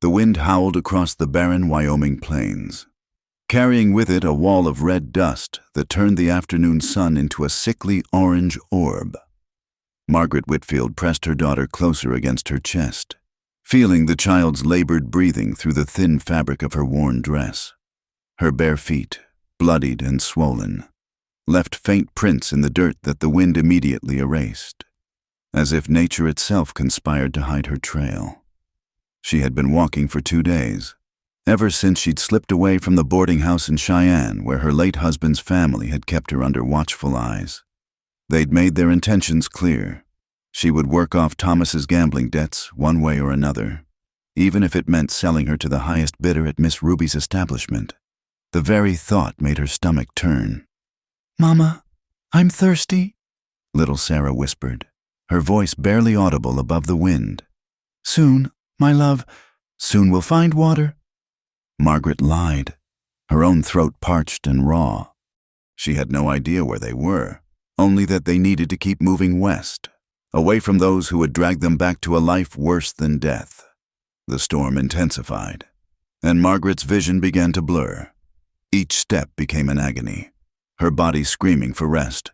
The wind howled across the barren Wyoming plains, carrying with it a wall of red dust that turned the afternoon sun into a sickly orange orb. Margaret Whitfield pressed her daughter closer against her chest, feeling the child's labored breathing through the thin fabric of her worn dress. Her bare feet, bloodied and swollen, left faint prints in the dirt that the wind immediately erased, as if nature itself conspired to hide her trail. She had been walking for 2 days, ever since she'd slipped away from the boarding house in Cheyenne where her late husband's family had kept her under watchful eyes. They'd made their intentions clear. She would work off Thomas's gambling debts one way or another, even if it meant selling her to the highest bidder at Miss Ruby's establishment. The very thought made her stomach turn. "Mama, I'm thirsty," little Sarah whispered, her voice barely audible above the wind. "Soon, my love, soon we'll find water." Margaret lied, her own throat parched and raw. She had no idea where they were, only that they needed to keep moving west, away from those who would drag them back to a life worse than death. The storm intensified, and Margaret's vision began to blur. Each step became an agony, her body screaming for rest.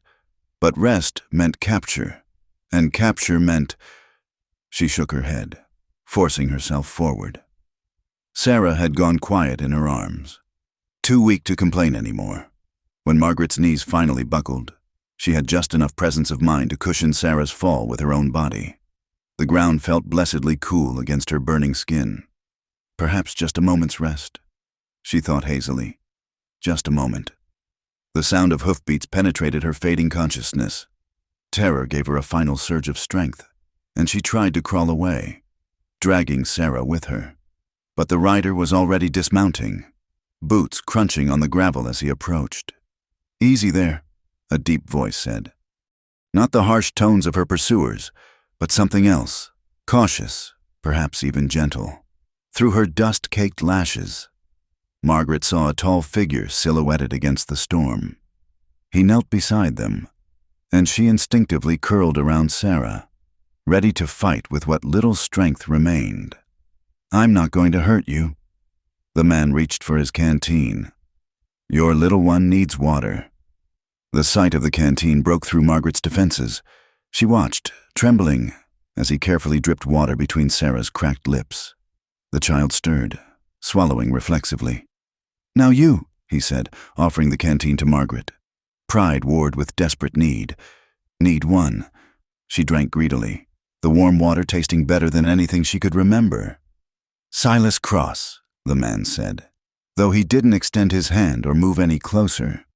But rest meant capture, and capture meant— She shook her head, forcing herself forward. Sarah had gone quiet in her arms, too weak to complain anymore. When Margaret's knees finally buckled, she had just enough presence of mind to cushion Sarah's fall with her own body. The ground felt blessedly cool against her burning skin. Perhaps just a moment's rest, she thought hazily. Just a moment. The sound of hoofbeats penetrated her fading consciousness. Terror gave her a final surge of strength, and she tried to crawl away, dragging Sarah with her. But the rider was already dismounting, boots crunching on the gravel as he approached. "Easy there," a deep voice said. Not the harsh tones of her pursuers, but something else, cautious, perhaps even gentle. Through her dust-caked lashes, Margaret saw a tall figure silhouetted against the storm. He knelt beside them, and she instinctively curled around Sarah, ready to fight with what little strength remained. "I'm not going to hurt you." The man reached for his canteen. "Your little one needs water." The sight of the canteen broke through Margaret's defenses. She watched, trembling, as he carefully dripped water between Sarah's cracked lips. The child stirred, swallowing reflexively. "Now you," he said, offering the canteen to Margaret. Pride warred with desperate need. Need one. She drank greedily, the warm water tasting better than anything she could remember. "Silas Cross," the man said, though he didn't extend his hand or move any closer.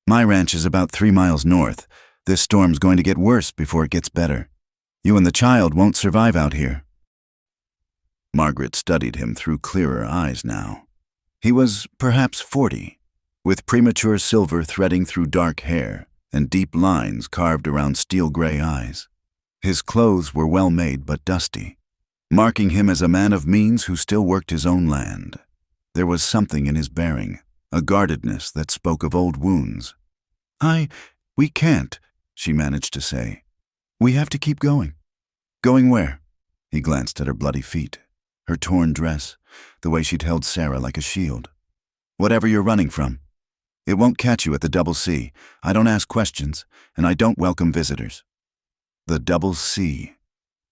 "My ranch is about 3 miles north. This storm's going to get worse before it gets better. You and the child won't survive out here." Margaret studied him through clearer eyes now. He was perhaps 40, with premature silver threading through dark hair and deep lines carved around steel-gray eyes. His clothes were well-made but dusty, marking him as a man of means who still worked his own land. There was something in his bearing, a guardedness that spoke of old wounds. We can't," she managed to say. "We have to keep going." "Going where?" He glanced at her bloody feet, her torn dress, the way she'd held Sarah like a shield. "Whatever you're running from. It won't catch you at the Double C. I don't ask questions, and I don't welcome visitors." The Double C.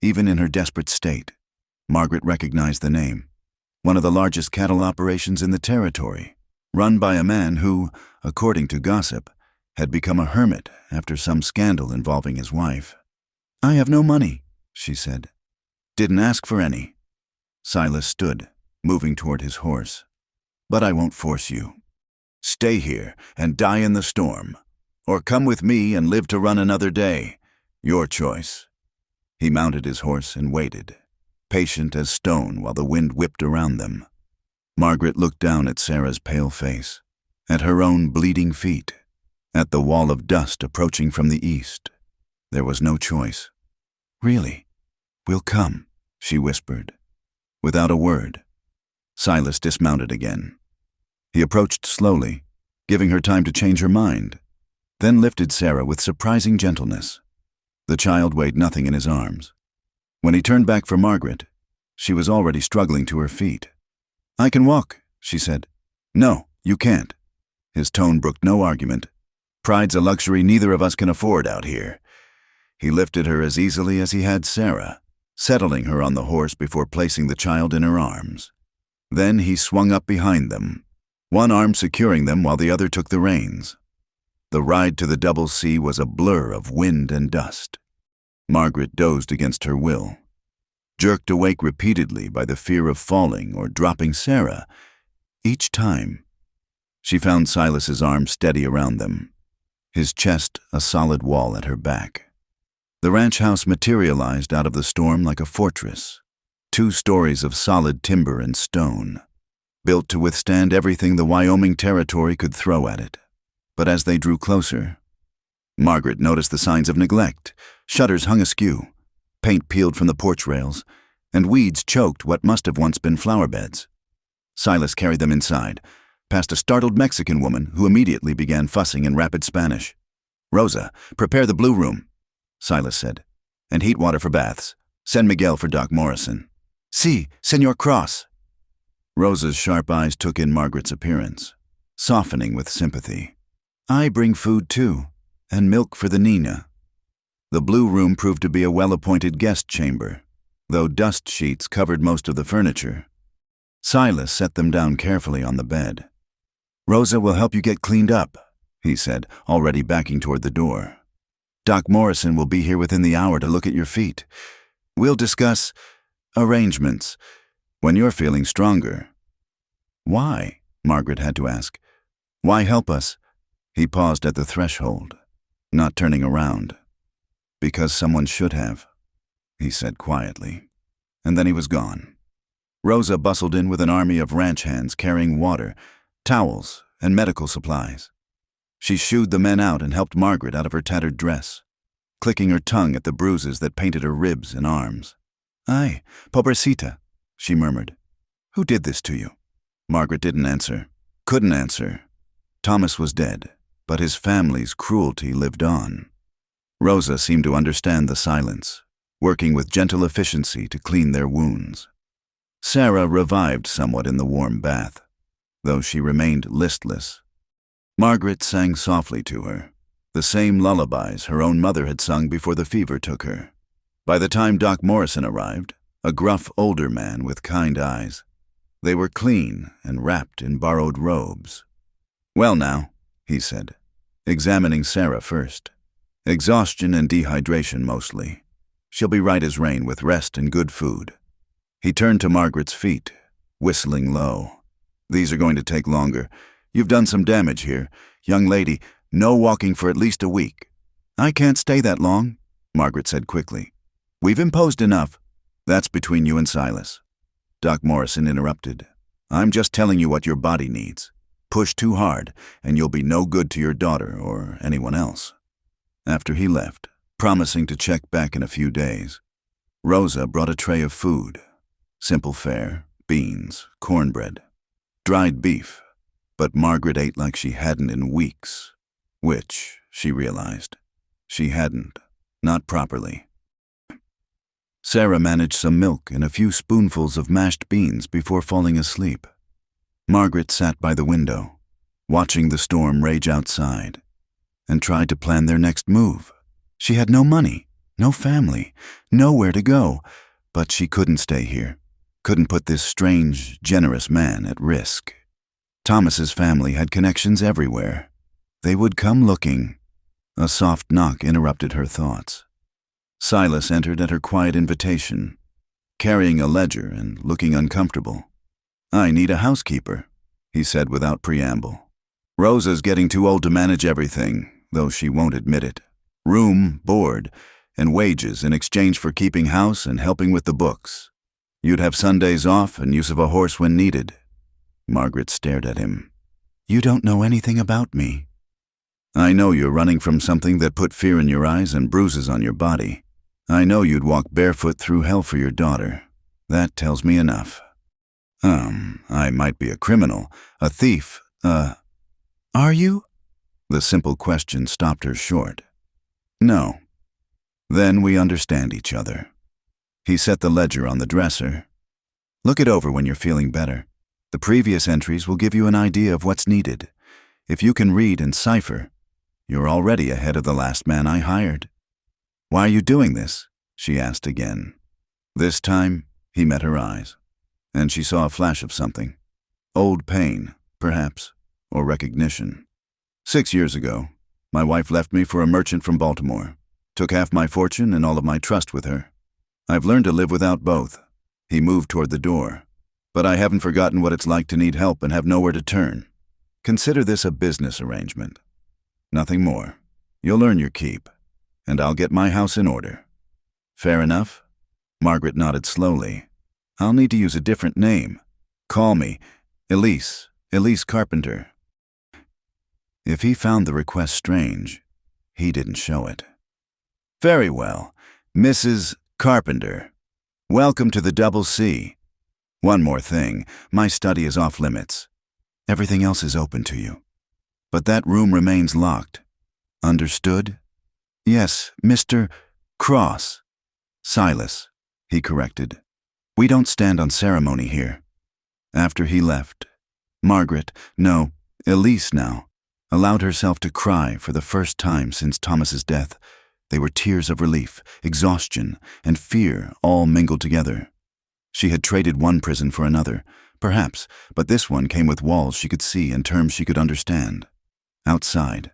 Even in her desperate state, Margaret recognized the name. One of the largest cattle operations in the territory, run by a man who, according to gossip, had become a hermit after some scandal involving his wife. "I have no money," she said. "Didn't ask for any." Silas stood, moving toward his horse. "But I won't force you. Stay here and die in the storm, or come with me and live to run another day. Your choice." He mounted his horse and waited, patient as stone while the wind whipped around them. Margaret looked down at Sarah's pale face, at her own bleeding feet, at the wall of dust approaching from the east. There was no choice. "Really? We'll come," she whispered. Without a word, Silas dismounted again. He approached slowly, giving her time to change her mind, then lifted Sarah with surprising gentleness. The child weighed nothing in his arms. When he turned back for Margaret, she was already struggling to her feet, I can walk, she said. No, you can't. His tone brooked no argument. Pride's a luxury neither of us can afford out here. He lifted her as easily as he had Sarah, settling her on the horse before placing the child in her arms. Then he swung up behind them, one arm securing them while the other took the reins. The ride to the double sea was a blur of wind and dust. Margaret dozed against her will, jerked awake repeatedly by the fear of falling or dropping Sarah. Each time, she found Silas's arms steady around them, his chest a solid wall at her back. The ranch house materialized out of the storm like a fortress, 2 stories of solid timber and stone, built to withstand everything the Wyoming Territory could throw at it. But as they drew closer, Margaret noticed the signs of neglect. Shutters hung askew, paint peeled from the porch rails, and weeds choked what must have once been flower beds. Silas carried them inside, past a startled Mexican woman who immediately began fussing in rapid Spanish. "Rosa, prepare the blue room," Silas said, "and heat water for baths. Send Miguel for Doc Morrison." "Si, Senor Cross." Rosa's sharp eyes took in Margaret's appearance, softening with sympathy. "I bring food too, and milk for the Nina." The blue room proved to be a well-appointed guest chamber, though dust sheets covered most of the furniture. Silas set them down carefully on the bed. "Rosa will help you get cleaned up," he said, already backing toward the door. "Doc Morrison will be here within the hour to look at your feet. We'll discuss arrangements when you're feeling stronger." "Why?" Margaret had to ask. "Why help us?" He paused at the threshold, not turning around. "Because someone should have," he said quietly, and then he was gone. Rosa bustled in with an army of ranch hands carrying water, towels, and medical supplies. She shooed the men out and helped Margaret out of her tattered dress, clicking her tongue at the bruises that painted her ribs and arms. "Ay, pobrecita," she murmured. "Who did this to you?" Margaret didn't answer, couldn't answer. Thomas was dead, but his family's cruelty lived on. Rosa seemed to understand the silence, working with gentle efficiency to clean their wounds. Sarah revived somewhat in the warm bath, though she remained listless. Margaret sang softly to her, the same lullabies her own mother had sung before the fever took her. By the time Doc Morrison arrived, a gruff older man with kind eyes, they were clean and wrapped in borrowed robes. "Well now," he said, examining Sarah first. "Exhaustion and dehydration mostly. She'll be right as rain with rest and good food." He turned to Margaret's feet, whistling low. "These are going to take longer. You've done some damage here. Young lady, no walking for at least a week." "I can't stay that long," Margaret said quickly. "We've imposed enough." "That's between you and Silas." Doc Morrison interrupted. "I'm just telling you what your body needs. Push too hard, and you'll be no good to your daughter or anyone else." After he left, promising to check back in a few days, Rosa brought a tray of food. Simple fare, beans, cornbread, dried beef, but Margaret ate like she hadn't in weeks, which, she realized, she hadn't, not properly. Sarah managed some milk and a few spoonfuls of mashed beans before falling asleep. Margaret sat by the window, watching the storm rage outside, and tried to plan their next move. She had no money, no family, nowhere to go, but she couldn't stay here, couldn't put this strange, generous man at risk. Thomas's family had connections everywhere. They would come looking. A soft knock interrupted her thoughts. Silas entered at her quiet invitation, carrying a ledger and looking uncomfortable. "I need a housekeeper," he said without preamble. "Rosa's getting too old to manage everything, though she won't admit it. Room, board, and wages in exchange for keeping house and helping with the books. You'd have Sundays off and use of a horse when needed." Margaret stared at him. "You don't know anything about me." "I know you're running from something that put fear in your eyes and bruises on your body. I know you'd walk barefoot through hell for your daughter. That tells me enough." I might be a criminal, a thief, Are you?" The simple question stopped her short. "No." "Then we understand each other." He set the ledger on the dresser. "Look it over when you're feeling better. The previous entries will give you an idea of what's needed. If you can read and cipher, you're already ahead of the last man I hired." "Why are you doing this?" she asked again. This time, he met her eyes, and she saw a flash of something. Old pain, perhaps, or recognition. 6 years ago, my wife left me for a merchant from Baltimore, took half my fortune and all of my trust with her. I've learned to live without both. He moved toward the door. But I haven't forgotten what it's like to need help and have nowhere to turn. Consider this a business arrangement. Nothing more. You'll earn your keep, and I'll get my house in order. Fair enough? Margaret nodded slowly. I'll need to use a different name. Call me Elise Carpenter. If he found the request strange, he didn't show it. Very well, Mrs. Carpenter. Welcome to the Double C. One more thing, my study is off limits. Everything else is open to you. But that room remains locked. Understood? Yes, Mr. Cross. Silas, he corrected. We don't stand on ceremony here. After he left, Margaret, no, Elise now, allowed herself to cry for the first time since Thomas's death. They were tears of relief, exhaustion, and fear all mingled together. She had traded one prison for another, perhaps, but this one came with walls she could see and terms she could understand. Outside,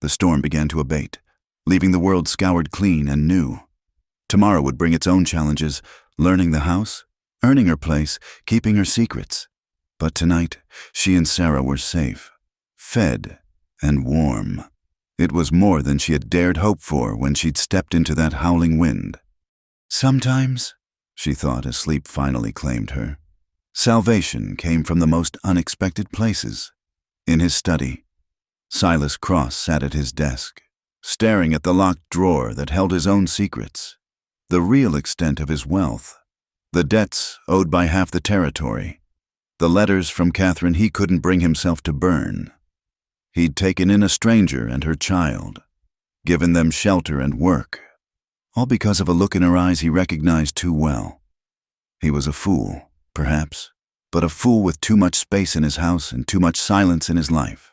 the storm began to abate, leaving the world scoured clean and new. Tomorrow would bring its own challenges, learning the house, earning her place, keeping her secrets. But tonight, she and Sarah were safe, fed, and warm. It was more than she had dared hope for when she'd stepped into that howling wind. Sometimes, she thought as sleep finally claimed her, salvation came from the most unexpected places. In his study, Silas Cross sat at his desk, staring at the locked drawer that held his own secrets, the real extent of his wealth, the debts owed by half the territory, the letters from Catherine he couldn't bring himself to burn. He'd taken in a stranger and her child, given them shelter and work, all because of a look in her eyes he recognized too well. He was a fool, perhaps, but a fool with too much space in his house and too much silence in his life.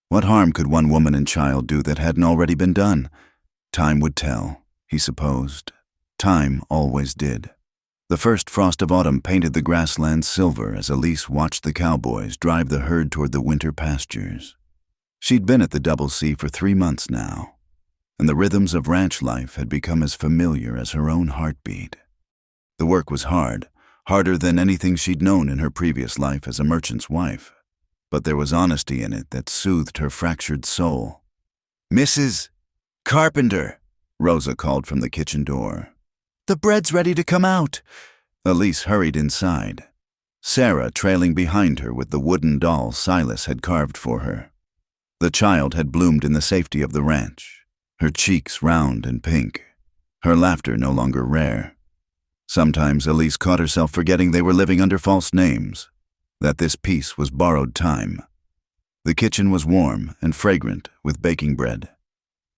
What harm could one woman and child do that hadn't already been done? Time would tell, he supposed. Time always did. The first frost of autumn painted the grassland silver as Elise watched the cowboys drive the herd toward the winter pastures. She'd been at the Double C for 3 months now, and the rhythms of ranch life had become as familiar as her own heartbeat. The work was hard, harder than anything she'd known in her previous life as a merchant's wife, but there was honesty in it that soothed her fractured soul. "Mrs. Carpenter," Rosa called from the kitchen door. "The bread's ready to come out." Elise hurried inside, Sarah trailing behind her with the wooden doll Silas had carved for her. The child had bloomed in the safety of the ranch, her cheeks round and pink, her laughter no longer rare. Sometimes Elise caught herself forgetting they were living under false names, that this peace was borrowed time. The kitchen was warm and fragrant with baking bread.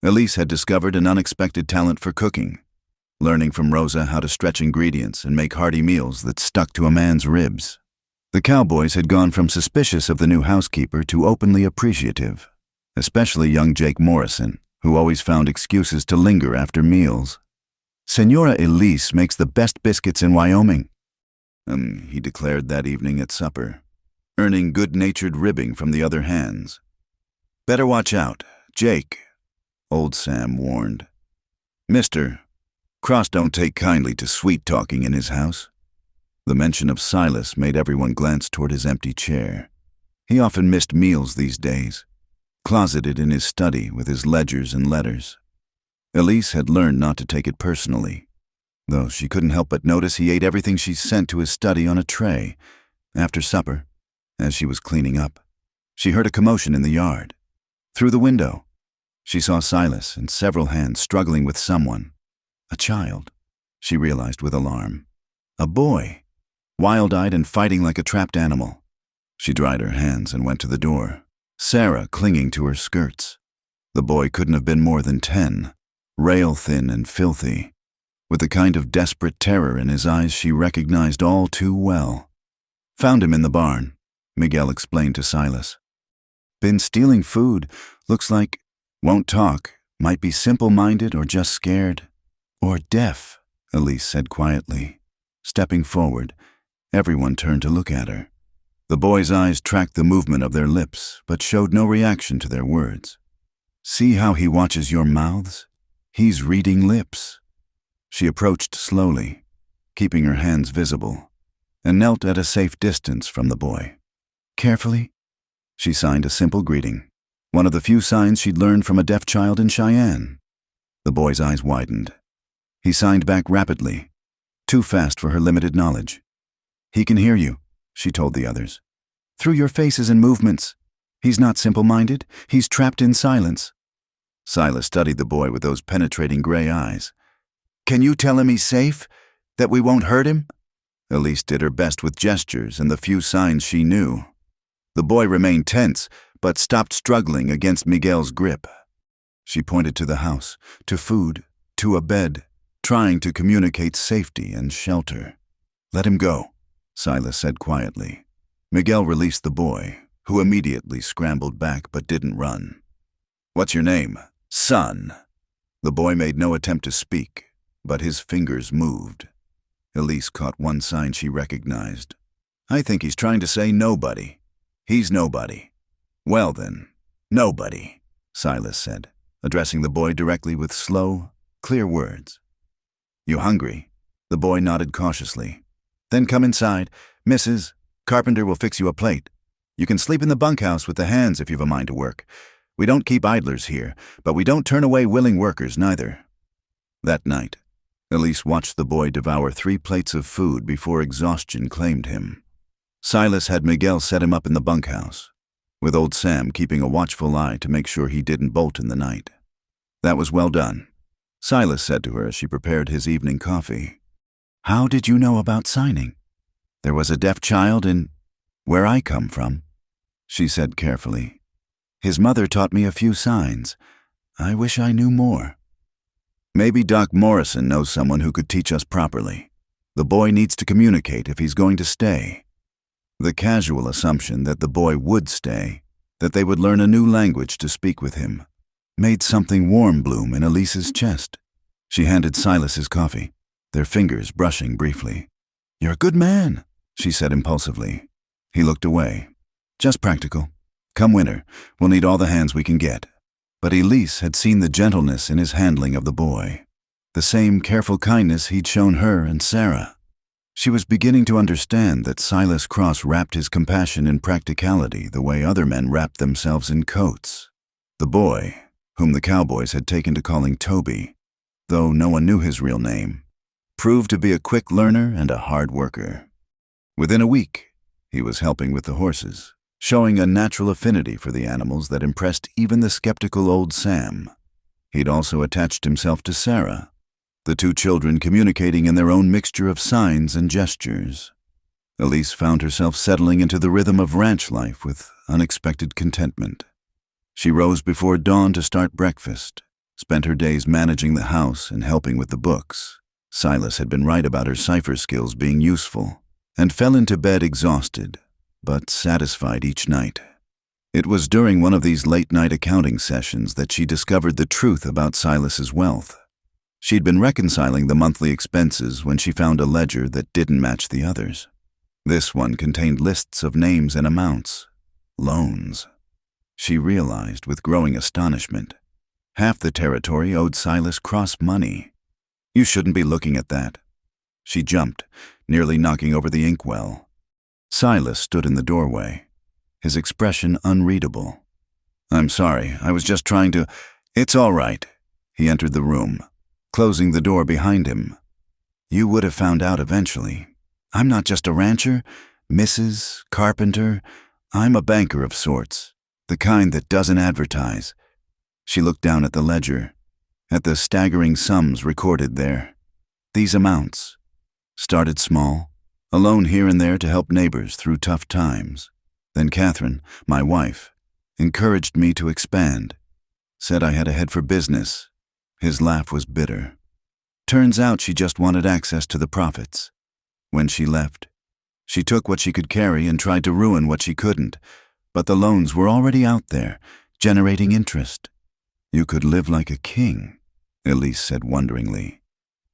Elise had discovered an unexpected talent for cooking, learning from Rosa how to stretch ingredients and make hearty meals that stuck to a man's ribs. The cowboys had gone from suspicious of the new housekeeper to openly appreciative, especially young Jake Morrison, who always found excuses to linger after meals. "Senora Elise makes the best biscuits in Wyoming," he declared that evening at supper, earning good-natured ribbing from the other hands. "Better watch out, Jake," old Sam warned. "Mr. Cross don't take kindly to sweet-talking in his house." The mention of Silas made everyone glance toward his empty chair. He often missed meals these days, closeted in his study with his ledgers and letters. Elise had learned not to take it personally, though she couldn't help but notice he ate everything she sent to his study on a tray. After supper, as she was cleaning up, she heard a commotion in the yard. Through the window, she saw Silas and several hands struggling with someone. A child, she realized with alarm. A boy, wild-eyed and fighting like a trapped animal. She dried her hands and went to the door, Sarah clinging to her skirts. The boy couldn't have been more than 10, rail-thin and filthy, with the kind of desperate terror in his eyes she recognized all too well. "Found him in the barn," Miguel explained to Silas. Been stealing food. Looks like won't talk. Might be simple-minded or just scared. Or deaf, Elise said quietly. Stepping forward, everyone turned to look at her. The boy's eyes tracked the movement of their lips, but showed no reaction to their words. See how he watches your mouths? He's reading lips. She approached slowly, keeping her hands visible, and knelt at a safe distance from the boy. Carefully, she signed a simple greeting, one of the few signs she'd learned from a deaf child in Cheyenne. The boy's eyes widened. He signed back rapidly, too fast for her limited knowledge. He can hear you, she told the others. Through your faces and movements. He's not simple-minded. He's trapped in silence. Silas studied the boy with those penetrating gray eyes. Can you tell him he's safe? That we won't hurt him? Elise did her best with gestures and the few signs she knew. The boy remained tense, but stopped struggling against Miguel's grip. She pointed to the house, to food, to a bed, trying to communicate safety and shelter. Let him go, Silas said quietly. Miguel released the boy, who immediately scrambled back but didn't run. What's your name? Son. The boy made no attempt to speak, but his fingers moved. Elise caught one sign she recognized. I think he's trying to say nobody. He's nobody. Well then, nobody, Silas said, addressing the boy directly with slow, clear words. You hungry? The boy nodded cautiously. Then come inside. Mrs. Carpenter will fix you a plate. You can sleep in the bunkhouse with the hands if you've a mind to work. We don't keep idlers here, but we don't turn away willing workers neither. That night, Elise watched the boy devour 3 plates of food before exhaustion claimed him. Silas had Miguel set him up in the bunkhouse, with old Sam keeping a watchful eye to make sure he didn't bolt in the night. That was well done, Silas said to her as she prepared his evening coffee. How did you know about signing? There was a deaf child in where I come from, she said carefully. His mother taught me a few signs. I wish I knew more. Maybe Doc Morrison knows someone who could teach us properly. The boy needs to communicate if he's going to stay. The casual assumption that the boy would stay, that they would learn a new language to speak with him, made something warm bloom in Elise's chest. She handed Silas his coffee, their fingers brushing briefly. You're a good man, she said impulsively. He looked away. Just practical. Come winter, we'll need all the hands we can get. But Elise had seen the gentleness in his handling of the boy, the same careful kindness he'd shown her and Sarah. She was beginning to understand that Silas Cross wrapped his compassion in practicality the way other men wrapped themselves in coats. The boy, whom the cowboys had taken to calling Toby, though no one knew his real name, proved to be a quick learner and a hard worker. Within a week, he was helping with the horses, showing a natural affinity for the animals that impressed even the skeptical old Sam. He'd also attached himself to Sarah, the 2 children communicating in their own mixture of signs and gestures. Elise found herself settling into the rhythm of ranch life with unexpected contentment. She rose before dawn to start breakfast, spent her days managing the house and helping with the books. Silas had been right about her cipher skills being useful, and fell into bed exhausted, but satisfied each night. It was during one of these late-night accounting sessions that she discovered the truth about Silas's wealth. She'd been reconciling the monthly expenses when she found a ledger that didn't match the others. This one contained lists of names and amounts, loans. She realized with growing astonishment, half the territory owed Silas Cross money. You shouldn't be looking at that. She jumped, nearly knocking over the inkwell. Silas stood in the doorway, his expression unreadable. I'm sorry, I was just trying to... It's all right. He entered the room, closing the door behind him. You would have found out eventually. I'm not just a rancher, Mrs. Carpenter. I'm a banker of sorts, the kind that doesn't advertise. She looked down at the ledger, at the staggering sums recorded there. These amounts started small, a loan here and there to help neighbors through tough times. Then Catherine, my wife, encouraged me to expand, said I had a head for business. His laugh was bitter. Turns out she just wanted access to the profits. When she left, She took what she could carry and tried to ruin what she couldn't, but the loans were already out there, generating interest. You could live like a king, Elise said wonderingly.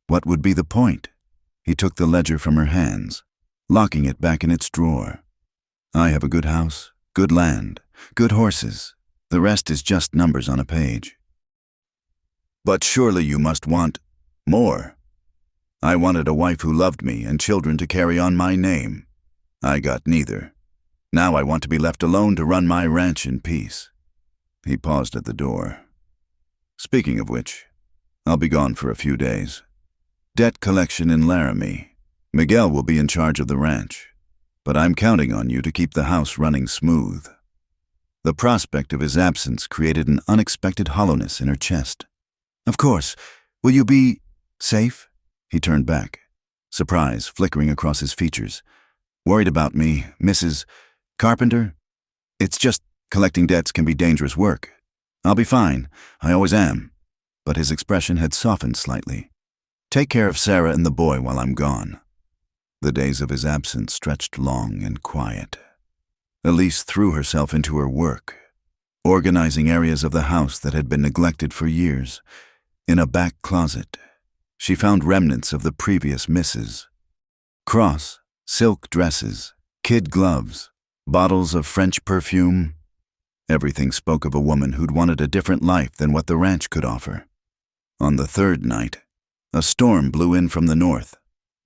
What would be the point? He took the ledger from her hands, locking it back in its drawer. I have a good house, good land, good horses. The rest is just numbers on a page. But surely you must want more. I wanted a wife who loved me and children to carry on my name. I got neither. Now I want to be left alone to run my ranch in peace. He paused at the door. Speaking of which, I'll be gone for a few days. Debt collection in Laramie. Miguel will be in charge of the ranch, but I'm counting on you to keep the house running smooth. The prospect of his absence created an unexpected hollowness in her chest. Of course. Will you be safe? He turned back, surprise flickering across his features. Worried about me, Mrs. Carpenter? It's just collecting debts can be dangerous work. I'll be fine. I always am. But his expression had softened slightly. Take care of Sarah and the boy while I'm gone. The days of his absence stretched long and quiet. Elise threw herself into her work, organizing areas of the house that had been neglected for years. In a back closet, she found remnants of the previous misses. Cross, silk dresses, kid gloves, bottles of French perfume. Everything spoke of a woman who'd wanted a different life than what the ranch could offer. On the third night, a storm blew in from the north,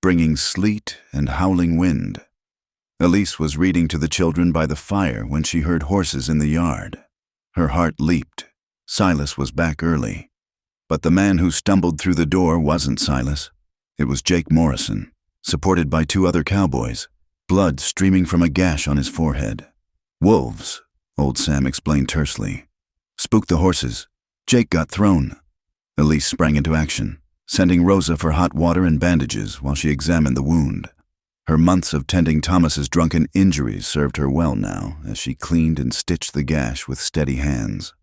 bringing sleet and howling wind. Elise was reading to the children by the fire when she heard horses in the yard. Her heart leaped. Silas was back early. But the man who stumbled through the door wasn't Silas. It was Jake Morrison, supported by 2 other cowboys, blood streaming from a gash on his forehead. Wolves, old Sam explained tersely. Spooked the horses. Jake got thrown. Elise sprang into action, sending Rosa for hot water and bandages while she examined the wound. Her months of tending Thomas's drunken injuries served her well now as she cleaned and stitched the gash with steady hands.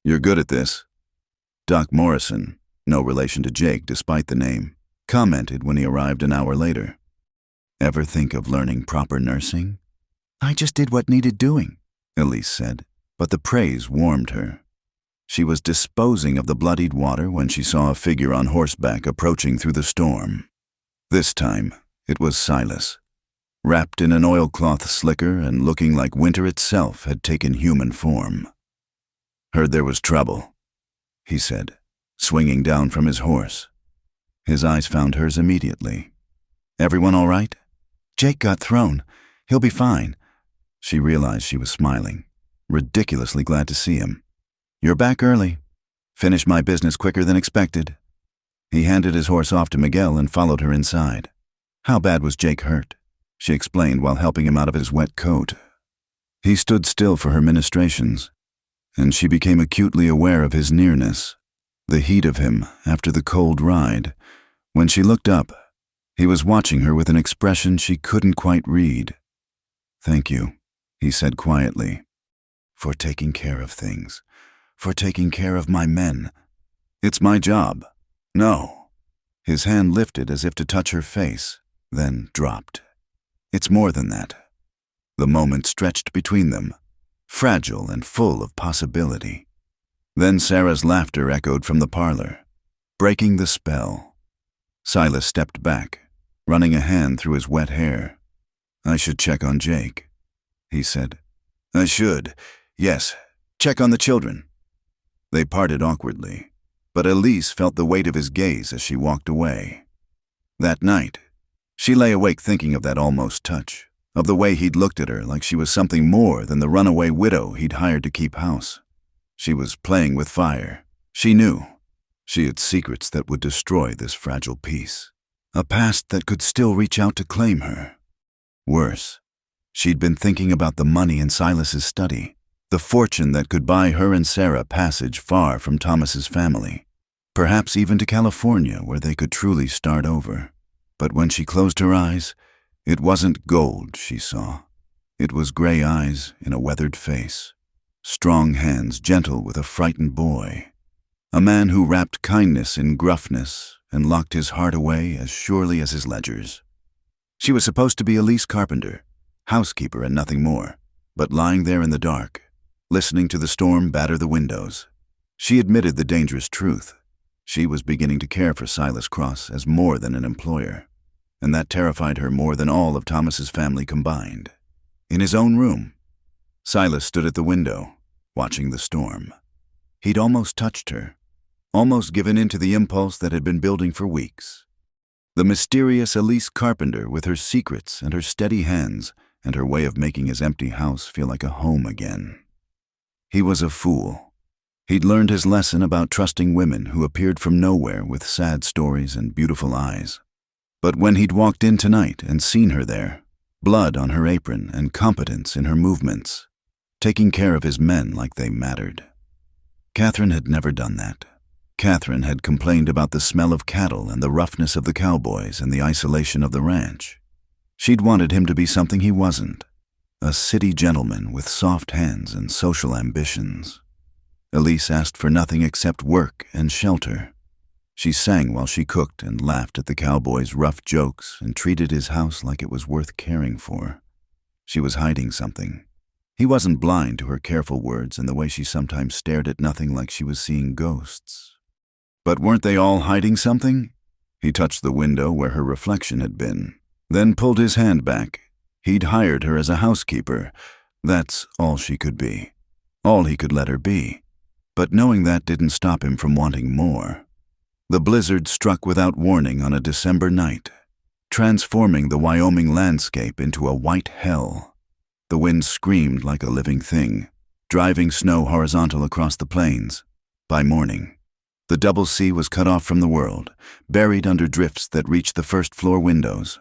You're good at this. Doc Morrison, no relation to Jake despite the name, commented when he arrived an hour later. Ever think of learning proper nursing? I just did what needed doing, Elise said, but the praise warmed her. She was disposing of the bloodied water when she saw a figure on horseback approaching through the storm. This time, it was Silas, wrapped in an oilcloth slicker and looking like winter itself had taken human form. Heard there was trouble, he said, swinging down from his horse. His eyes found hers immediately. Everyone all right? Jake got thrown. He'll be fine. She realized she was smiling, ridiculously glad to see him. You're back early. Finished my business quicker than expected. He handed his horse off to Miguel and followed her inside. How bad was Jake hurt? She explained while helping him out of his wet coat. He stood still for her ministrations, and she became acutely aware of his nearness, the heat of him after the cold ride. When she looked up, he was watching her with an expression she couldn't quite read. Thank you, he said quietly, for taking care of things, for taking care of my men. It's my job. No. His hand lifted as if to touch her face, then dropped. It's more than that. The moment stretched between them, fragile and full of possibility. Then Sarah's laughter echoed from the parlor, breaking the spell. Silas stepped back, running a hand through his wet hair. I should check on Jake, he said. I should. Yes, check on the children. They parted awkwardly, but Elise felt the weight of his gaze as she walked away. That night, she lay awake thinking of that almost touch, of the way he'd looked at her like she was something more than the runaway widow he'd hired to keep house. She was playing with fire. She knew. She had secrets that would destroy this fragile peace, a past that could still reach out to claim her. Worse, she'd been thinking about the money in Silas's study, the fortune that could buy her and Sarah passage far from Thomas's family, perhaps even to California where they could truly start over. But when she closed her eyes, it wasn't gold she saw. It was gray eyes in a weathered face, strong hands gentle with a frightened boy, a man who wrapped kindness in gruffness and locked his heart away as surely as his ledgers. She was supposed to be Elise Carpenter, housekeeper and nothing more, but lying there in the dark, listening to the storm batter the windows. She admitted the dangerous truth. She was beginning to care for Silas Cross as more than an employer, and that terrified her more than all of Thomas's family combined. In his own room, Silas stood at the window, watching the storm. He'd almost touched her, almost given in to the impulse that had been building for weeks. The mysterious Elise Carpenter with her secrets and her steady hands and her way of making his empty house feel like a home again. He was a fool. He'd learned his lesson about trusting women who appeared from nowhere with sad stories and beautiful eyes. But when he'd walked in tonight and seen her there, blood on her apron and competence in her movements, taking care of his men like they mattered. Catherine had never done that. Catherine had complained about the smell of cattle and the roughness of the cowboys and the isolation of the ranch. She'd wanted him to be something he wasn't, a city gentleman with soft hands and social ambitions. Elise asked for nothing except work and shelter. She sang while she cooked and laughed at the cowboys' rough jokes and treated his house like it was worth caring for. She was hiding something. He wasn't blind to her careful words and the way she sometimes stared at nothing like she was seeing ghosts. But weren't they all hiding something? He touched the window where her reflection had been, then pulled his hand back. He'd hired her as a housekeeper. That's all she could be. All he could let her be. But knowing that didn't stop him from wanting more. The blizzard struck without warning on a December night, transforming the Wyoming landscape into a white hell. The wind screamed like a living thing, driving snow horizontal across the plains. By morning, the double C was cut off from the world, buried under drifts that reached the first-floor windows.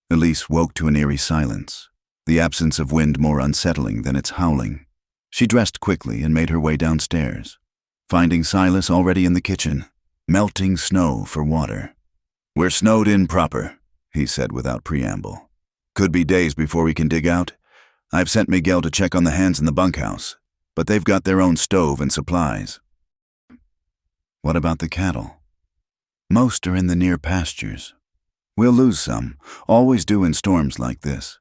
Elise woke to an eerie silence, the absence of wind more unsettling than its howling. She dressed quickly and made her way downstairs, finding Silas already in the kitchen, melting snow for water. "We're snowed in proper," he said without preamble. "Could be days before we can dig out. I've sent Miguel to check on the hands in the bunkhouse, but they've got their own stove and supplies." "What about the cattle?" "Most are in the near pastures. We'll lose some, always do in storms like this.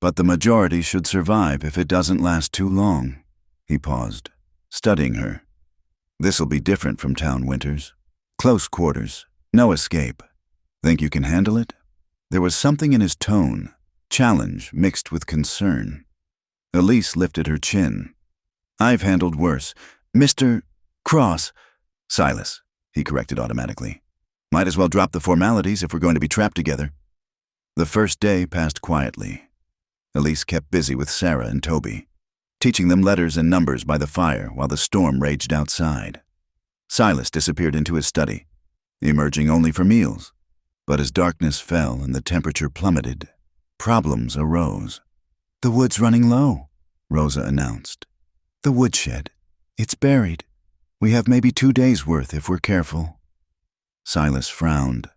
But the majority should survive if it doesn't last too long." He paused, studying her. "This'll be different from town winters. Close quarters, no escape. Think you can handle it?" There was something in his tone, challenge mixed with concern. Elise lifted her chin. "I've handled worse. Mr. Cross." "Silas," he corrected automatically. "Might as well drop the formalities if we're going to be trapped together." The first day passed quietly. Elise kept busy with Sarah and Toby, teaching them letters and numbers by the fire while the storm raged outside. Silas disappeared into his study, emerging only for meals. But as darkness fell and the temperature plummeted, problems arose. "The wood's running low," Rosa announced. "The woodshed. It's buried. We have maybe 2 days' worth if we're careful." Silas frowned.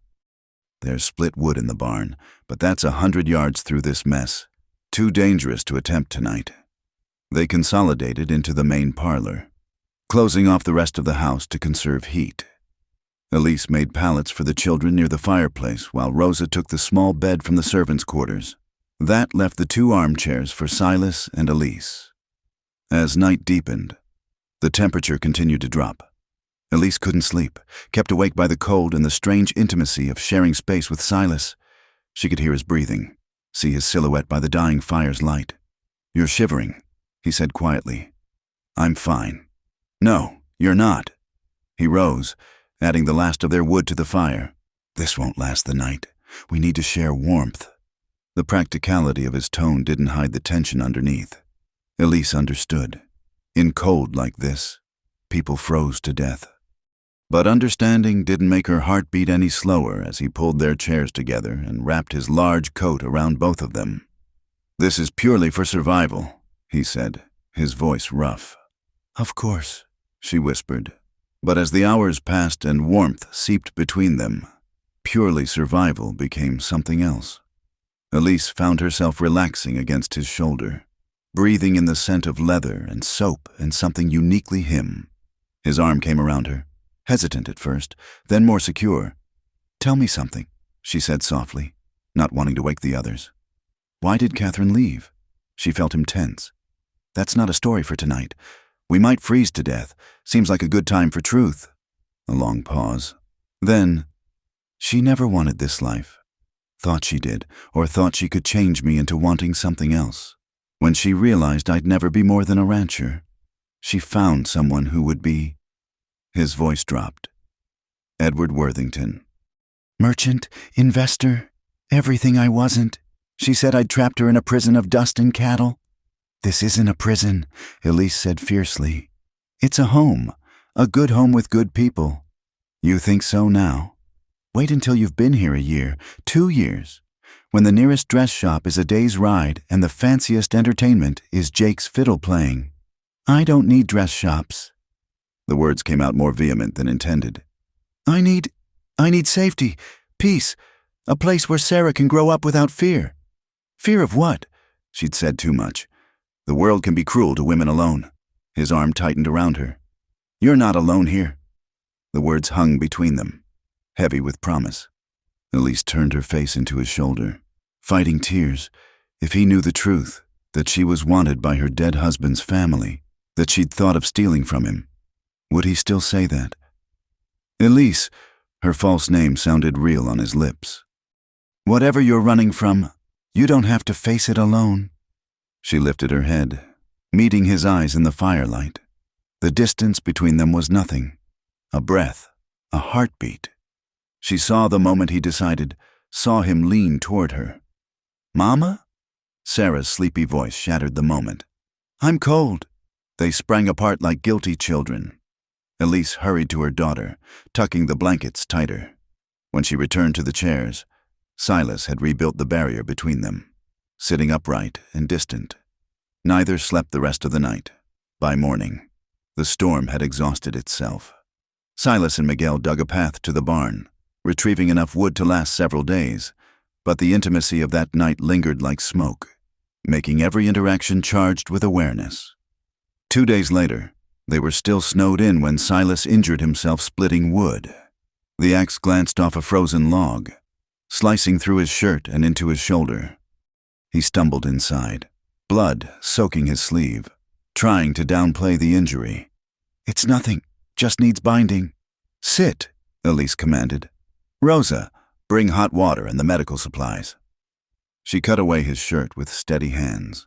"There's split wood in the barn, but that's 100 yards through this mess. Too dangerous to attempt tonight." They consolidated into the main parlor, closing off the rest of the house to conserve heat. Elise made pallets for the children near the fireplace while Rosa took the small bed from the servants' quarters. That left the 2 armchairs for Silas and Elise. As night deepened, the temperature continued to drop. Elise couldn't sleep, kept awake by the cold and the strange intimacy of sharing space with Silas. She could hear his breathing, see his silhouette by the dying fire's light. "You're shivering," he said quietly. "I'm fine." "No, you're not." He rose, adding the last of their wood to the fire. "This won't last the night. We need to share warmth." The practicality of his tone didn't hide the tension underneath. Elise understood. In cold like this, people froze to death. But understanding didn't make her heart beat any slower as he pulled their chairs together and wrapped his large coat around both of them. "This is purely for survival," he said, his voice rough. "Of course," she whispered. But as the hours passed and warmth seeped between them, purely survival became something else. Elise found herself relaxing against his shoulder, breathing in the scent of leather and soap and something uniquely him. His arm came around her, hesitant at first, then more secure. "Tell me something," she said softly. not wanting to wake the others. Why did Catherine leave? She felt him tense. That's not a story for tonight. We might freeze to death. Seems like a good time for truth. A long pause. Then, she never wanted this life. Thought she did, or thought she could change me into wanting something else. When she realized I'd never be more than a rancher, she found someone who would be. His voice dropped. Edward Worthington. Merchant, investor, everything I wasn't. She said I'd trapped her in a prison of dust and cattle. This isn't a prison, Elise said fiercely. It's a home, a good home with good people. You think so now? Wait until you've been here a year, 2 years, when the nearest dress shop is a day's ride and the fanciest entertainment is Jake's fiddle playing. I don't need dress shops. The words came out more vehement than intended. I need safety, peace, a place where Sarah can grow up without fear. Fear of what? She'd said too much. The world can be cruel to women alone. His arm tightened around her. You're not alone here. The words hung between them, heavy with promise. Elise turned her face into his shoulder, fighting tears. If he knew the truth, that she was wanted by her dead husband's family, that she'd thought of stealing from him, would he still say that? Elise, her false name sounded real on his lips. Whatever you're running from, you don't have to face it alone. She lifted her head, meeting his eyes in the firelight. The distance between them was nothing. A breath, a heartbeat. She saw the moment he decided, saw him lean toward her. Mama? Sarah's sleepy voice shattered the moment. I'm cold. They sprang apart like guilty children. Elise hurried to her daughter, tucking the blankets tighter. When she returned to the chairs, Silas had rebuilt the barrier between them, sitting upright and distant. Neither slept the rest of the night. By morning, the storm had exhausted itself. Silas and Miguel dug a path to the barn, retrieving enough wood to last several days, but the intimacy of that night lingered like smoke, making every interaction charged with awareness. 2 days later, they were still snowed in when Silas injured himself splitting wood. The axe glanced off a frozen log, slicing through his shirt and into his shoulder. He stumbled inside, blood soaking his sleeve, trying to downplay the injury. It's nothing, just needs binding. Sit, Elise commanded. Rosa, bring hot water and the medical supplies. She cut away his shirt with steady hands,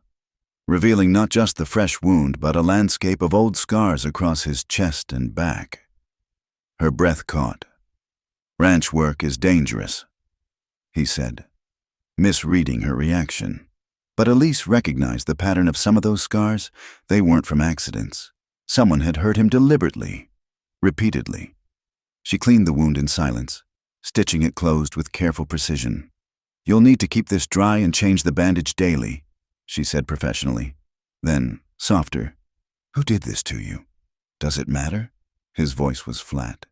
revealing not just the fresh wound but a landscape of old scars across his chest and back. Her breath caught. Ranch work is dangerous, he said, misreading her reaction. But Elise recognized the pattern of some of those scars. They weren't from accidents. Someone had hurt him deliberately, repeatedly. She cleaned the wound in silence, stitching it closed with careful precision. You'll need to keep this dry and change the bandage daily, she said professionally. Then, softer, who did this to you? Does it matter? His voice was flat.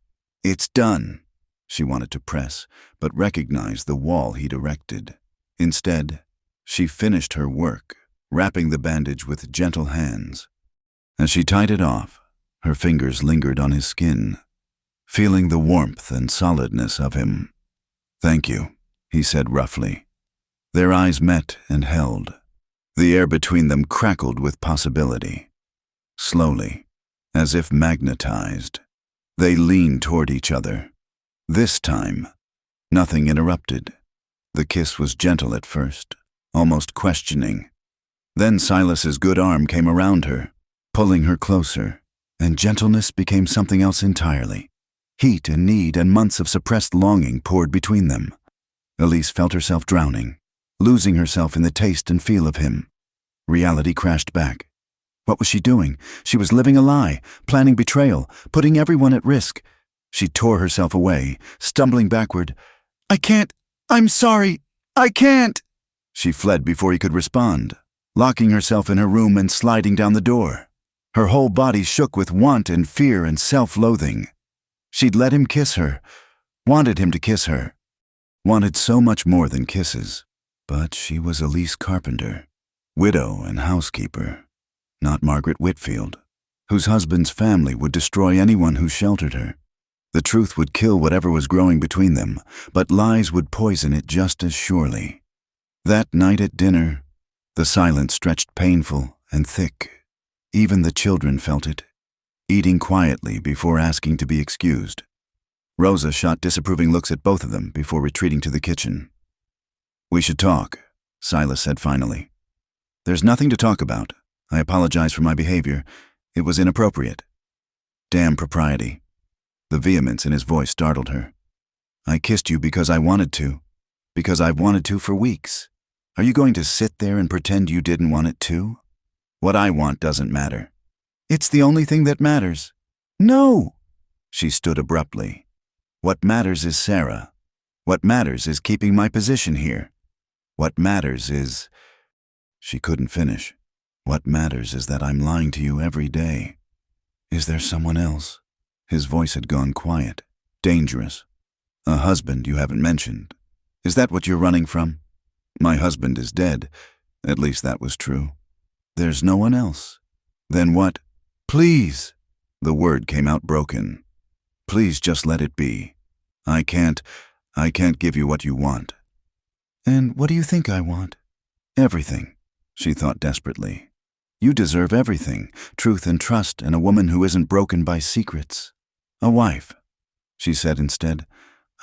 It's done. She wanted to press, but recognized the wall he'd erected. Instead, she finished her work, wrapping the bandage with gentle hands. As she tied it off, her fingers lingered on his skin, feeling the warmth and solidness of him. Thank you, he said roughly. Their eyes met and held. The air between them crackled with possibility. Slowly, as if magnetized, they leaned toward each other. This time, nothing interrupted. The kiss was gentle at first, almost questioning. Then Silas's good arm came around her, pulling her closer, and gentleness became something else entirely. Heat and need and months of suppressed longing poured between them. Elise felt herself drowning, losing herself in the taste and feel of him. Reality crashed back. What was she doing? She was living a lie, planning betrayal, putting everyone at risk. She tore herself away, stumbling backward. I can't. I'm sorry. I can't. She fled before he could respond, locking herself in her room and sliding down the door. Her whole body shook with want and fear and self-loathing. She'd let him kiss her, wanted him to kiss her, wanted so much more than kisses. But she was Elise Carpenter, widow and housekeeper, not Margaret Whitfield, whose husband's family would destroy anyone who sheltered her. The truth would kill whatever was growing between them, but lies would poison it just as surely. That night at dinner, the silence stretched painful and thick. Even the children felt it, eating quietly before asking to be excused. Rosa shot disapproving looks at both of them before retreating to the kitchen. "We should talk," Silas said finally. "There's nothing to talk about. I apologize for my behavior. It was inappropriate." Damn propriety. The vehemence in his voice startled her. "I kissed you because I wanted to. Because I've wanted to for weeks. Are you going to sit there and pretend you didn't want it too? What I want doesn't matter." "It's the only thing that matters." "No!" She stood abruptly. "What matters is Sarah. What matters is keeping my position here. What matters is—" She couldn't finish. "What matters is that I'm lying to you every day. Is there someone else?" His voice had gone quiet, dangerous. "A husband you haven't mentioned. Is that what you're running from?" "My husband is dead. At least that was true." "There's no one else." "Then what—" "Please!" The word came out broken. "Please just let it be. I can't give you what you want." "And what do you think I want?" "Everything," she thought desperately. "You deserve everything, truth and trust, and a woman who isn't broken by secrets. A wife," she said instead.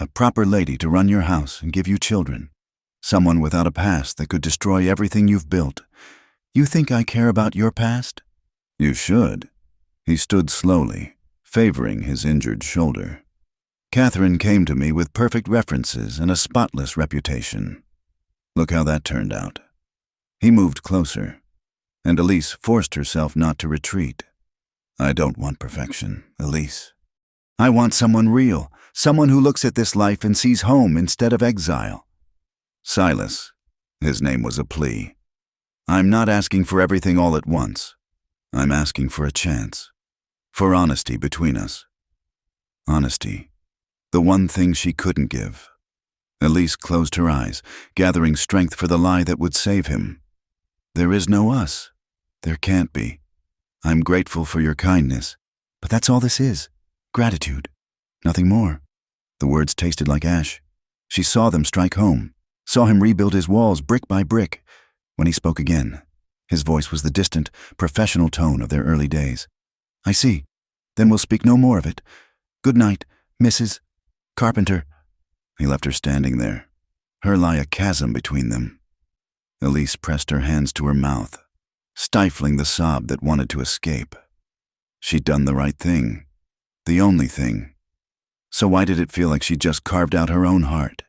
"A proper lady to run your house and give you children. Someone without a past that could destroy everything you've built. You think I care about your past?" "You should." He stood slowly, favoring his injured shoulder. "Catherine came to me with perfect references and a spotless reputation. Look how that turned out." He moved closer, and Elise forced herself not to retreat. "I don't want perfection, Elise. I want someone real, someone who looks at this life and sees home instead of exile." "Silas," his name was a plea, "I'm not asking for everything all at once. I'm asking for a chance. For honesty between us." Honesty. The one thing she couldn't give. Elise closed her eyes, gathering strength for the lie that would save him. "There is no us. There can't be. I'm grateful for your kindness, but that's all this is. Gratitude. Nothing more." The words tasted like ash. She saw them strike home, saw him rebuild his walls brick by brick. When he spoke again, his voice was the distant, professional tone of their early days. "I see. Then we'll speak no more of it. Good night, Mrs. Carpenter." He left her standing there, her lie a chasm between them. Elise pressed her hands to her mouth, stifling the sob that wanted to escape. She'd done the right thing, the only thing. So why did it feel like she'd just carved out her own heart?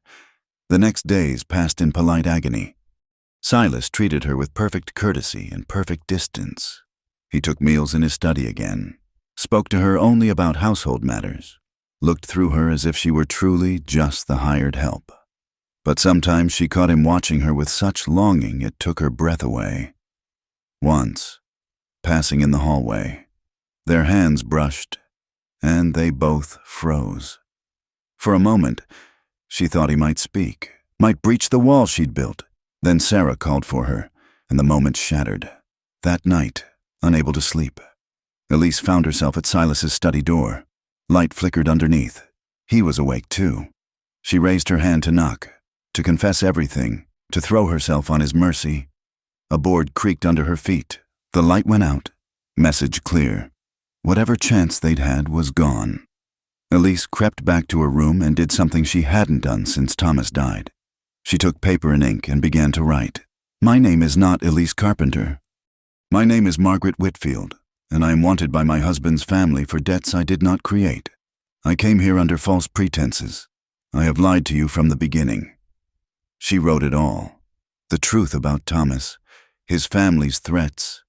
The next days passed in polite agony. Silas treated her with perfect courtesy and perfect distance. He took meals in his study again, spoke to her only about household matters, looked through her as if she were truly just the hired help. But sometimes she caught him watching her with such longing it took her breath away. Once, passing in the hallway, their hands brushed, and they both froze. For a moment, she thought he might speak, might breach the wall she'd built. Then Sarah called for her, and the moment shattered. That night, unable to sleep, Elise found herself at Silas's study door. Light flickered underneath. He was awake too. She raised her hand to knock, to confess everything, to throw herself on his mercy. A board creaked under her feet. The light went out. Message clear. Whatever chance they'd had was gone. Elise crept back to her room and did something she hadn't done since Thomas died. She took paper and ink and began to write. "My name is not Elise Carpenter. My name is Margaret Whitfield, and I am wanted by my husband's family for debts I did not create. I came here under false pretenses. I have lied to you from the beginning." She wrote it all. The truth about Thomas, his family's threats,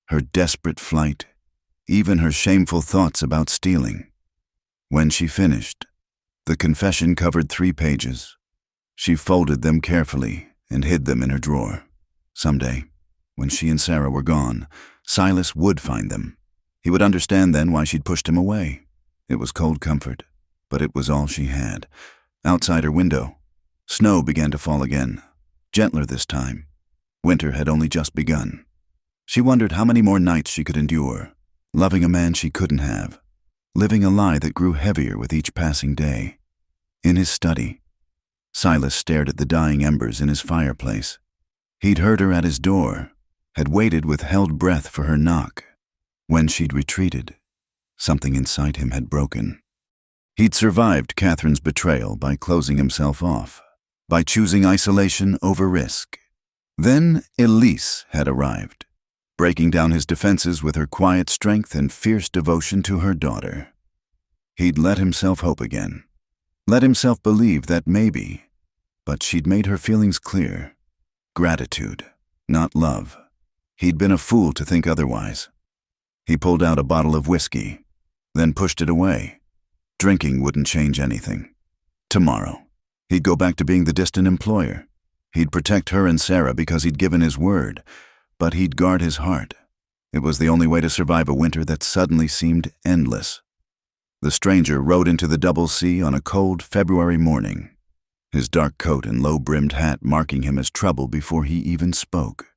her desperate flight, even her shameful thoughts about stealing. When she finished, the confession covered 3 pages. She folded them carefully and hid them in her drawer. Someday, when she and Sarah were gone, Silas would find them. He would understand then why she'd pushed him away. It was cold comfort, but it was all she had. Outside her window, snow began to fall again, gentler this time. Winter had only just begun. She wondered how many more nights she could endure, loving a man she couldn't have. living a lie that grew heavier with each passing day. In his study, Silas stared at the dying embers in his fireplace. He'd heard her at his door, had waited with held breath for her knock. When she'd retreated, something inside him had broken. He'd survived Catherine's betrayal by closing himself off, by choosing isolation over risk. Then Elise had arrived, breaking down his defenses with her quiet strength and fierce devotion to her daughter. He'd let himself hope again, let himself believe that maybe, but she'd made her feelings clear. Gratitude, not love. He'd been a fool to think otherwise. He pulled out a bottle of whiskey, then pushed it away. Drinking wouldn't change anything. Tomorrow, he'd go back to being the distant employer. He'd protect her and Sarah because he'd given his word, but he'd guard his heart. It was the only way to survive a winter that suddenly seemed endless. The stranger rode into the double sea on a cold February morning, his dark coat and low-brimmed hat marking him as trouble before he even spoke.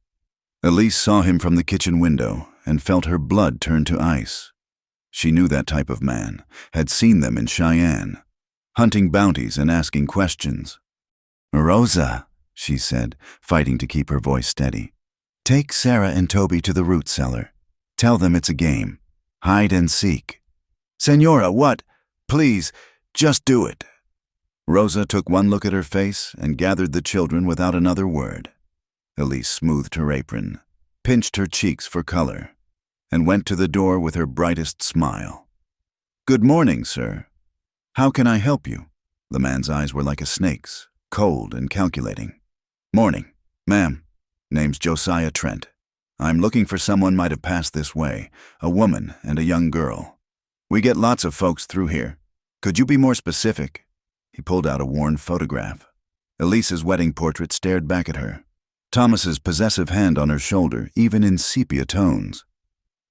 Elise saw him from the kitchen window and felt her blood turn to ice. She knew that type of man, had seen them in Cheyenne, hunting bounties and asking questions. "Rosa," she said, fighting to keep her voice steady. "Take Sarah and Toby to the root cellar. Tell them it's a game. Hide and seek." "Senora, what? Please, just do it." Rosa took one look at her face and gathered the children without another word. Elise smoothed her apron, pinched her cheeks for color, and went to the door with her brightest smile. "Good morning, sir. How can I help you?" The man's eyes were like a snake's, cold and calculating. "Morning, ma'am. Name's Josiah Trent. I'm looking for someone might have passed this way, a woman and a young girl. We get lots of folks through here. Could you be more specific?" He pulled out a worn photograph. Elise's wedding portrait stared back at her, Thomas's possessive hand on her shoulder, even in sepia tones.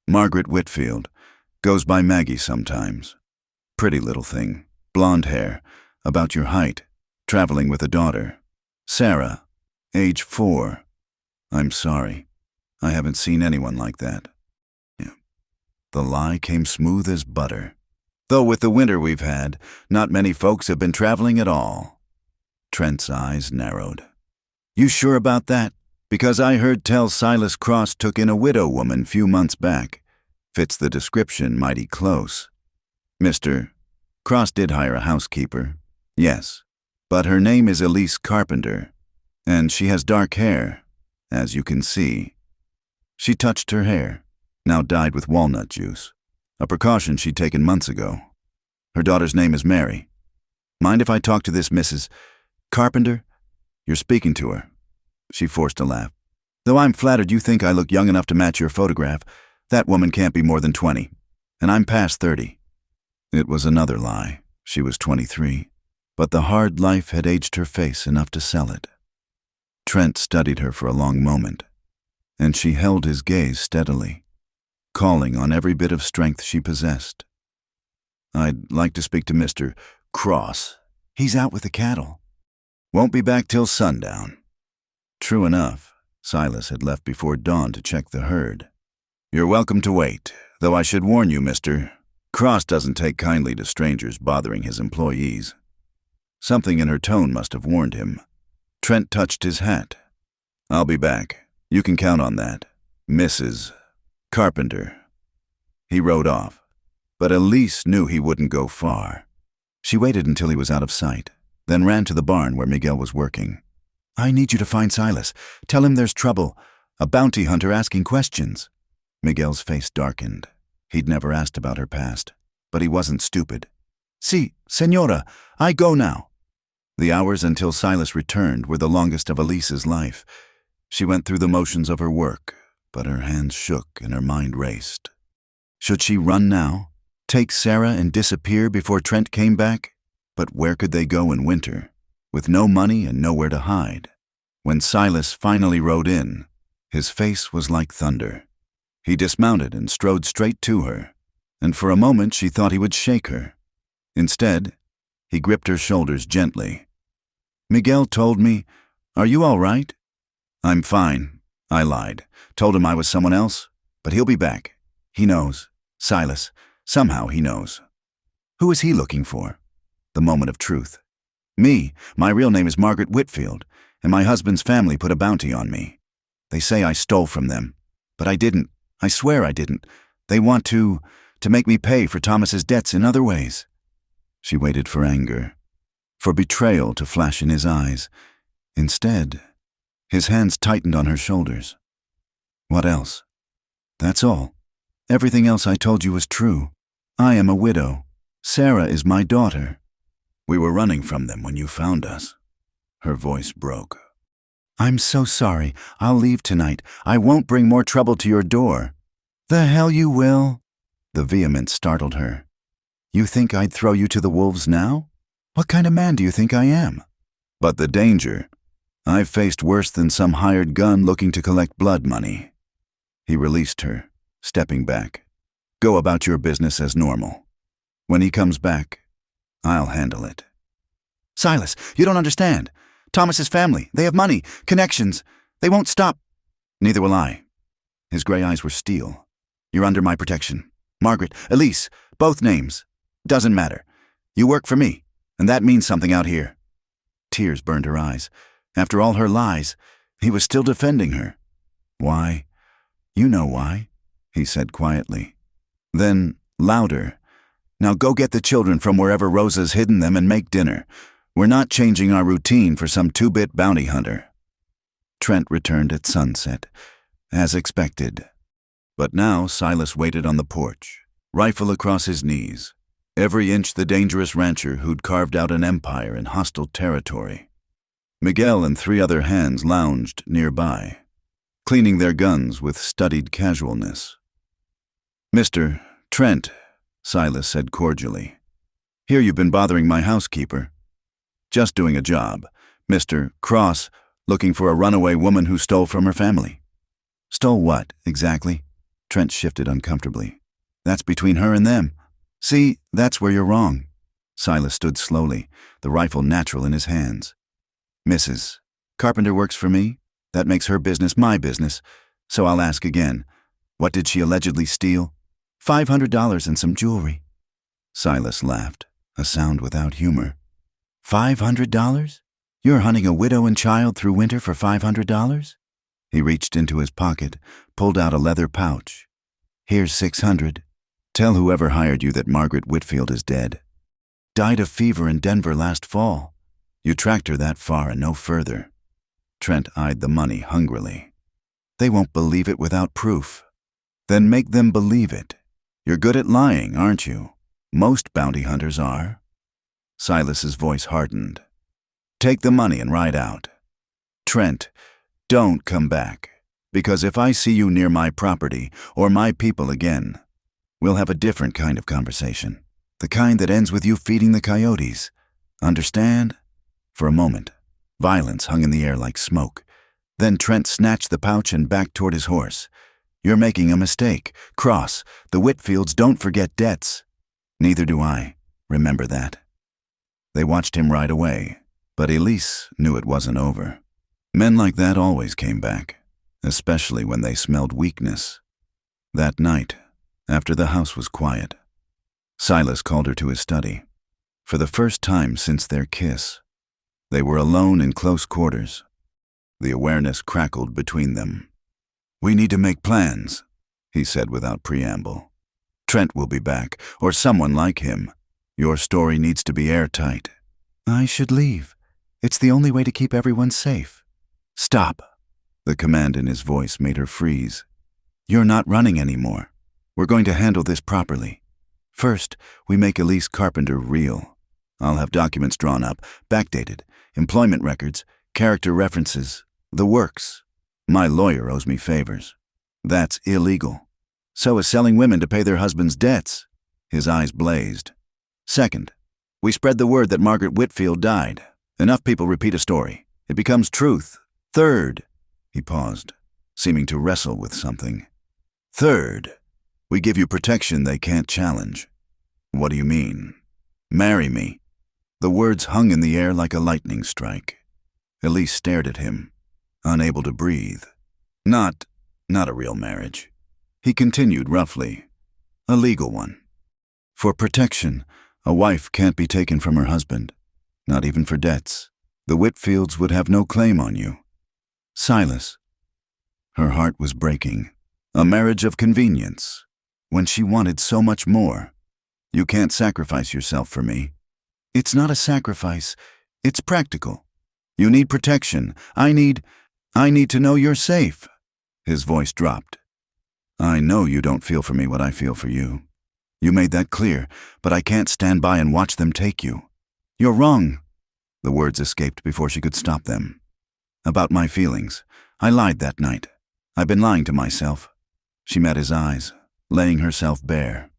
"Margaret Whitfield. Goes by Maggie sometimes. Pretty little thing. Blonde hair. About your height. Traveling with a daughter. Sarah. Age 4. I'm sorry. I haven't seen anyone like that." The lie came smooth as butter. "Though with the winter we've had, not many folks have been traveling at all." Trent's eyes narrowed. "You sure about that? Because I heard tell Silas Cross took in a widow woman few months back. Fits the description mighty close." "Mr. Cross did hire a housekeeper, yes, but her name is Elise Carpenter, and she has dark hair, as you can see." She touched her hair, now dyed with walnut juice, a precaution she'd taken months ago. "Her daughter's name is Mary. Mind if I talk to this Mrs. Carpenter? You're speaking to her." She forced a laugh. "Though I'm flattered you think I look young enough to match your photograph, that woman can't be more than 20, and I'm past 30. It was another lie. She was 23, but the hard life had aged her face enough to sell it. Trent studied her for a long moment, and she held his gaze steadily, calling on every bit of strength she possessed. "I'd like to speak to Mr. Cross. He's out with the cattle. Won't be back till sundown." True enough, Silas had left before dawn to check the herd. "You're welcome to wait, though I should warn you, Mr. Cross doesn't take kindly to strangers bothering his employees." Something in her tone must have warned him. Trent touched his hat. "I'll be back. You can count on that. Mrs. Carpenter." He rode off, but Elise knew he wouldn't go far. She waited until he was out of sight, then ran to the barn where Miguel was working. "I need you to find Silas. Tell him there's trouble. A bounty hunter asking questions." Miguel's face darkened. He'd never asked about her past, but he wasn't stupid. "Si, senora, I go now." The hours until Silas returned were the longest of Elise's life. She went through the motions of her work, but her hands shook and her mind raced. Should she run now? Take Sarah and disappear before Trent came back? But where could they go in winter, with no money and nowhere to hide? When Silas finally rode in, his face was like thunder. He dismounted and strode straight to her, and for a moment she thought he would shake her. Instead, he gripped her shoulders gently. "Miguel told me, are you all right?" "I'm fine," I lied. Told him I was someone else, but he'll be back. He knows. Silas. Somehow he knows. Who is he looking for? The moment of truth. Me, my real name is Margaret Whitfield, and my husband's family put a bounty on me. They say I stole from them, but I didn't. I swear I didn't. They want to make me pay for Thomas's debts in other ways. She waited for anger, for betrayal to flash in his eyes. Instead, his hands tightened on her shoulders. What else? That's all. Everything else I told you was true. I am a widow. Sarah is my daughter. We were running from them when you found us. Her voice broke. I'm so sorry. I'll leave tonight. I won't bring more trouble to your door. The hell you will. The vehemence startled her. You think I'd throw you to the wolves now? What kind of man do you think I am? But the danger. I've faced worse than some hired gun looking to collect blood money. He released her, stepping back. Go about your business as normal. When he comes back, I'll handle it. Silas, you don't understand. Thomas's family, they have money, connections. They won't stop. Neither will I. His gray eyes were steel. You're under my protection. Margaret, Elise, both names. Doesn't matter. You work for me, and that means something out here. Tears burned her eyes. After all her lies, he was still defending her. Why? You know why, he said quietly. Then, louder. Now go get the children from wherever Rosa's hidden them and make dinner. We're not changing our routine for some two-bit bounty hunter. Trent returned at sunset, as expected. But now Silas waited on the porch, rifle across his knees, every inch the dangerous rancher who'd carved out an empire in hostile territory. Miguel and 3 other hands lounged nearby, cleaning their guns with studied casualness. Mr. Trent, Silas said cordially. Hear you've been bothering my housekeeper. Just doing a job. Mr. Cross, looking for a runaway woman who stole from her family. Stole what, exactly? Trent shifted uncomfortably. That's between her and them. See, that's where you're wrong. Silas stood slowly, the rifle natural in his hands. Mrs. Carpenter works for me. That makes her business my business. So I'll ask again. What did she allegedly steal? $500 and some jewelry. Silas laughed, a sound without humor. $500? You're hunting a widow and child through winter for $500? He reached into his pocket, pulled out a leather pouch. Here's $600. Tell whoever hired you that Margaret Whitfield is dead. Died of fever in Denver last fall. You tracked her that far and no further. Trent eyed the money hungrily. They won't believe it without proof. Then make them believe it. You're good at lying, aren't you? Most bounty hunters are. Silas's voice hardened. Take the money and ride out. Trent, don't come back, because if I see you near my property or my people again, we'll have a different kind of conversation. The kind that ends with you feeding the coyotes. Understand? For a moment, violence hung in the air like smoke. Then Trent snatched the pouch and backed toward his horse. You're making a mistake. Cross, the Whitfields don't forget debts. Neither do I. Remember that. They watched him ride away, but Elise knew it wasn't over. Men like that always came back, especially when they smelled weakness. That night, after the house was quiet, Silas called her to his study. For the first time since their kiss, they were alone in close quarters. The awareness crackled between them. We need to make plans, he said without preamble. Trent will be back, or someone like him. Your story needs to be airtight. I should leave. It's the only way to keep everyone safe. Stop. The command in his voice made her freeze. You're not running anymore. We're going to handle this properly. First, we make Elise Carpenter real. I'll have documents drawn up, backdated, employment records, character references, the works. My lawyer owes me favors. That's illegal. So is selling women to pay their husbands' debts. His eyes blazed. Second, we spread the word that Margaret Whitfield died. Enough people repeat a story. It becomes truth. Third, he paused, seeming to wrestle with something. Third, we give you protection they can't challenge. What do you mean? Marry me. The words hung in the air like a lightning strike. Elise stared at him, unable to breathe. Not a real marriage. He continued roughly. A legal one. For protection, A wife can't be taken from her husband, not even for debts. The Whitfields would have no claim on you. Silas. Her heart was breaking. A marriage of convenience, when she wanted so much more. You can't sacrifice yourself for me. It's not a sacrifice. It's practical. You need protection. I need to know you're safe. His voice dropped. I know you don't feel for me what I feel for you. You made that clear, but I can't stand by and watch them take you. You're wrong. The words escaped before she could stop them. About my feelings. I lied that night. I've been lying to myself. She met his eyes, laying herself bare.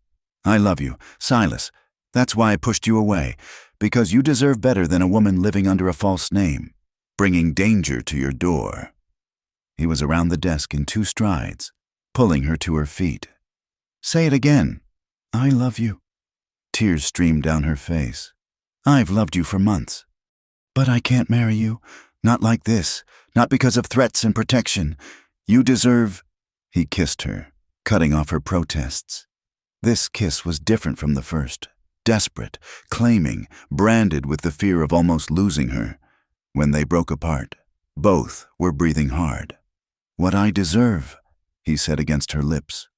I love you, Silas. That's why I pushed you away, because you deserve better than a woman living under a false name, bringing danger to your door. He was around the desk in 2 strides, pulling her to her feet. Say it again. I love you. Tears streamed down her face. I've loved you for months. But I can't marry you. Not like this. Not because of threats and protection. You deserve... He kissed her, cutting off her protests. This kiss was different from the first. Desperate, claiming, branded with the fear of almost losing her. When they broke apart, both were breathing hard. What I deserve, he said against her lips,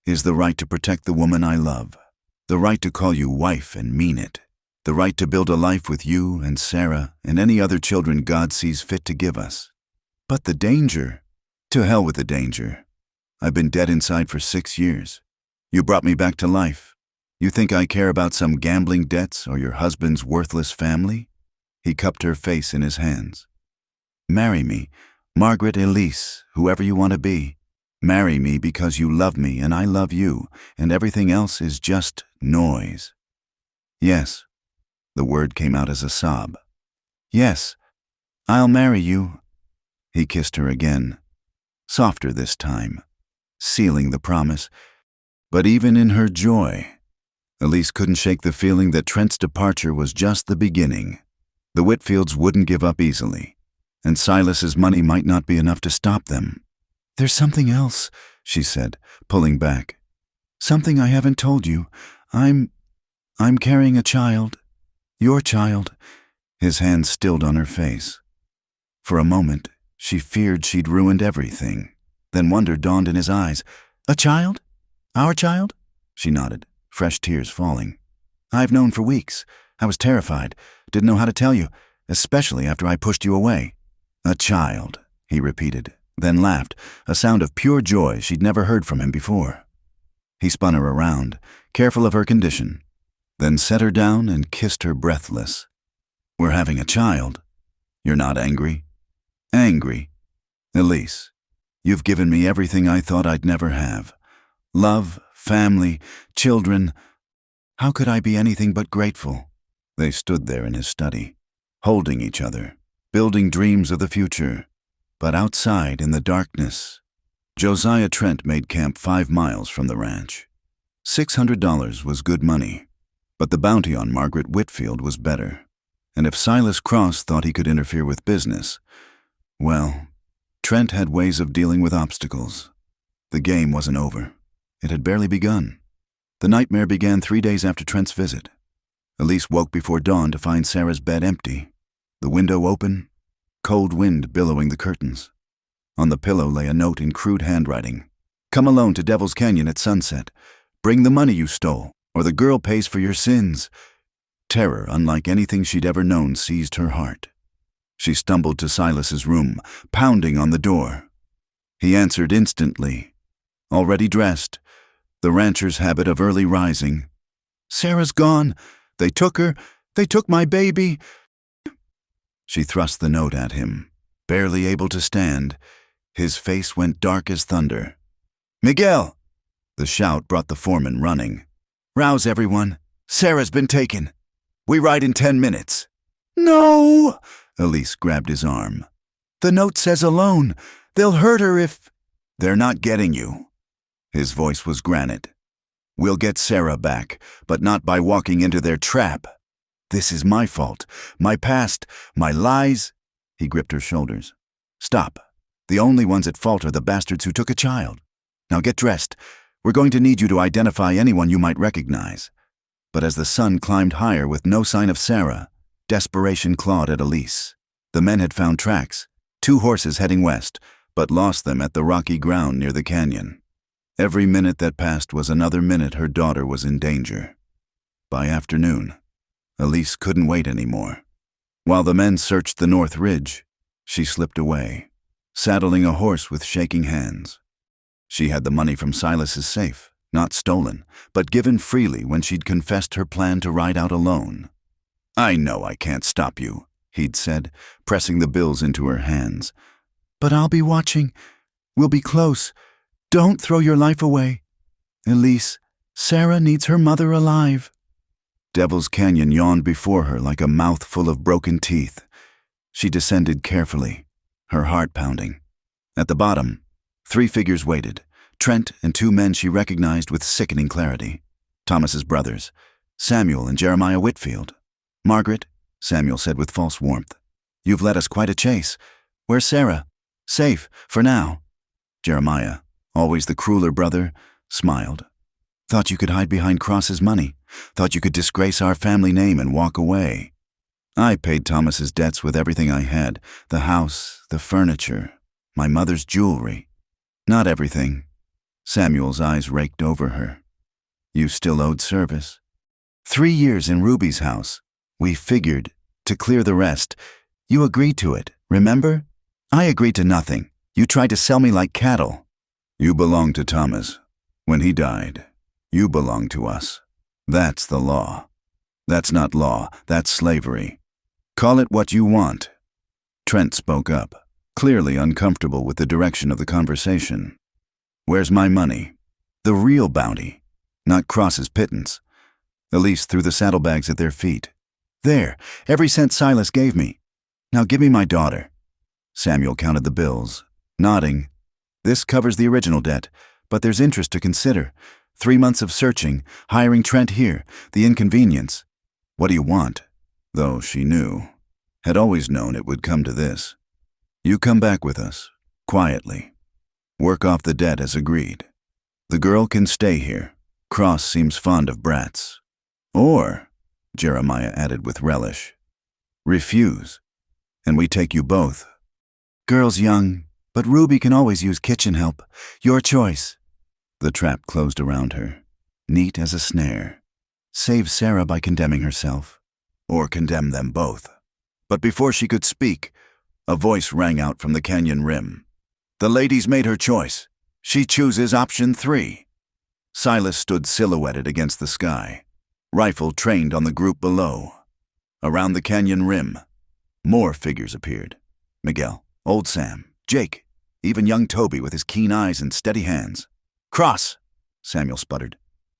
is the right to protect the woman I love, the right to call you wife and mean it, the right to build a life with you and Sarah and any other children God sees fit to give us. But the danger, to hell with the danger. I've been dead inside for 6 years. You brought me back to life. You think I care about some gambling debts or your husband's worthless family? He cupped her face in his hands. Marry me, Margaret Elise, whoever you want to be. Marry me because you love me and I love you, and everything else is just noise. Yes. The word came out as a sob. Yes, I'll marry you. He kissed her again, softer this time, sealing the promise. But even in her joy, Elise couldn't shake the feeling that Trent's departure was just the beginning. The Whitfields wouldn't give up easily, and Silas's money might not be enough to stop them. There's something else, she said, pulling back. Something I haven't told you. I'm carrying a child. Your child. His hand stilled on her face. For a moment, she feared she'd ruined everything. Then wonder dawned in his eyes. A child? Our child? She nodded, fresh tears falling. I've known for weeks. I was terrified. Didn't know how to tell you, especially after I pushed you away. A child, he repeated, then laughed, a sound of pure joy she'd never heard from him before. He spun her around, careful of her condition, then set her down and kissed her breathless. We're having a child. You're not angry? Angry? Elise, you've given me everything I thought I'd never have. Love, family, children. How could I be anything but grateful? They stood there in his study, holding each other, building dreams of the future. But outside, in the darkness, Josiah Trent made camp 5 miles from the ranch. $600 was good money, but the bounty on Margaret Whitfield was better. And if Silas Cross thought he could interfere with business, well, Trent had ways of dealing with obstacles. The game wasn't over. It had barely begun. The nightmare began 3 days after Trent's visit. Elise woke before dawn to find Sarah's bed empty, the window open, cold wind billowing the curtains. On the pillow lay a note in crude handwriting. Come alone to Devil's Canyon at sunset. Bring the money you stole, or the girl pays for your sins. Terror, unlike anything she'd ever known, seized her heart. She stumbled to Silas's room, pounding on the door. He answered instantly. Already dressed, the rancher's habit of early rising. Sarah's gone. They took her. They took my baby. She thrust the note at him, barely able to stand. His face went dark as thunder. Miguel! The shout brought the foreman running. Rouse everyone. Sarah's been taken. We ride in 10 minutes. No! Elise grabbed his arm. The note says alone. They'll hurt her if... They're not getting you. His voice was granite. We'll get Sarah back, but not by walking into their trap. This is my fault, my past, my lies. He gripped her shoulders. Stop. The only ones at fault are the bastards who took a child. Now get dressed. We're going to need you to identify anyone you might recognize. But as the sun climbed higher with no sign of Sarah, desperation clawed at Elise. The men had found tracks, 2 horses heading west, but lost them at the rocky ground near the canyon. Every minute that passed was another minute her daughter was in danger. By afternoon, Elise couldn't wait anymore. While the men searched the North Ridge, she slipped away, saddling a horse with shaking hands. She had the money from Silas's safe, not stolen, but given freely when she'd confessed her plan to ride out alone. "I know I can't stop you," he'd said, pressing the bills into her hands. "But I'll be watching. We'll be close. Don't throw your life away. Elise, Sarah needs her mother alive." Devil's Canyon yawned before her like a mouthful of broken teeth. She descended carefully, her heart pounding. At the bottom, 3 figures waited, Trent and 2 men she recognized with sickening clarity. Thomas's brothers, Samuel and Jeremiah Whitfield. "Margaret," Samuel said with false warmth, "you've led us quite a chase. Where's Sarah?" "Safe, for now." Jeremiah, always the crueler brother, smiled. "Thought you could hide behind Cross's money. Thought you could disgrace our family name and walk away." "I paid Thomas's debts with everything I had, the house, the furniture, my mother's jewelry." "Not everything." Samuel's eyes raked over her. "You still owed service. 3 years in Ruby's house. We figured, to clear the rest. You agreed to it, remember? I agreed to nothing. You tried to sell me like cattle." "You belonged to Thomas. When he died, you belonged to us. That's the law. That's not law, that's slavery. Call it what you want." Trent spoke up, clearly uncomfortable with the direction of the conversation. "Where's my money? The real bounty, not Cross's pittance." Elise threw the saddlebags at their feet. "There, every cent Silas gave me. Now give me my daughter." Samuel counted the bills, nodding. "This covers the original debt, but there's interest to consider. 3 months of searching, hiring Trent here, the inconvenience. What do you want?" Though she knew, had always known it would come to this. "You come back with us, quietly. Work off the debt as agreed. The girl can stay here. Cross seems fond of brats. Or," Jeremiah added with relish, "refuse, and we take you both." "Girl's young, but Ruby can always use kitchen help. Your choice." The trap closed around her, neat as a snare. Save Sarah by condemning herself, or condemn them both. But before she could speak, a voice rang out from the canyon rim. "The lady's made her choice. She chooses option 3. Silas stood silhouetted against the sky, rifle trained on the group below. Around the canyon rim, more figures appeared. Miguel, old Sam, Jake, even young Toby with his keen eyes and steady hands. "Cross," Samuel sputtered.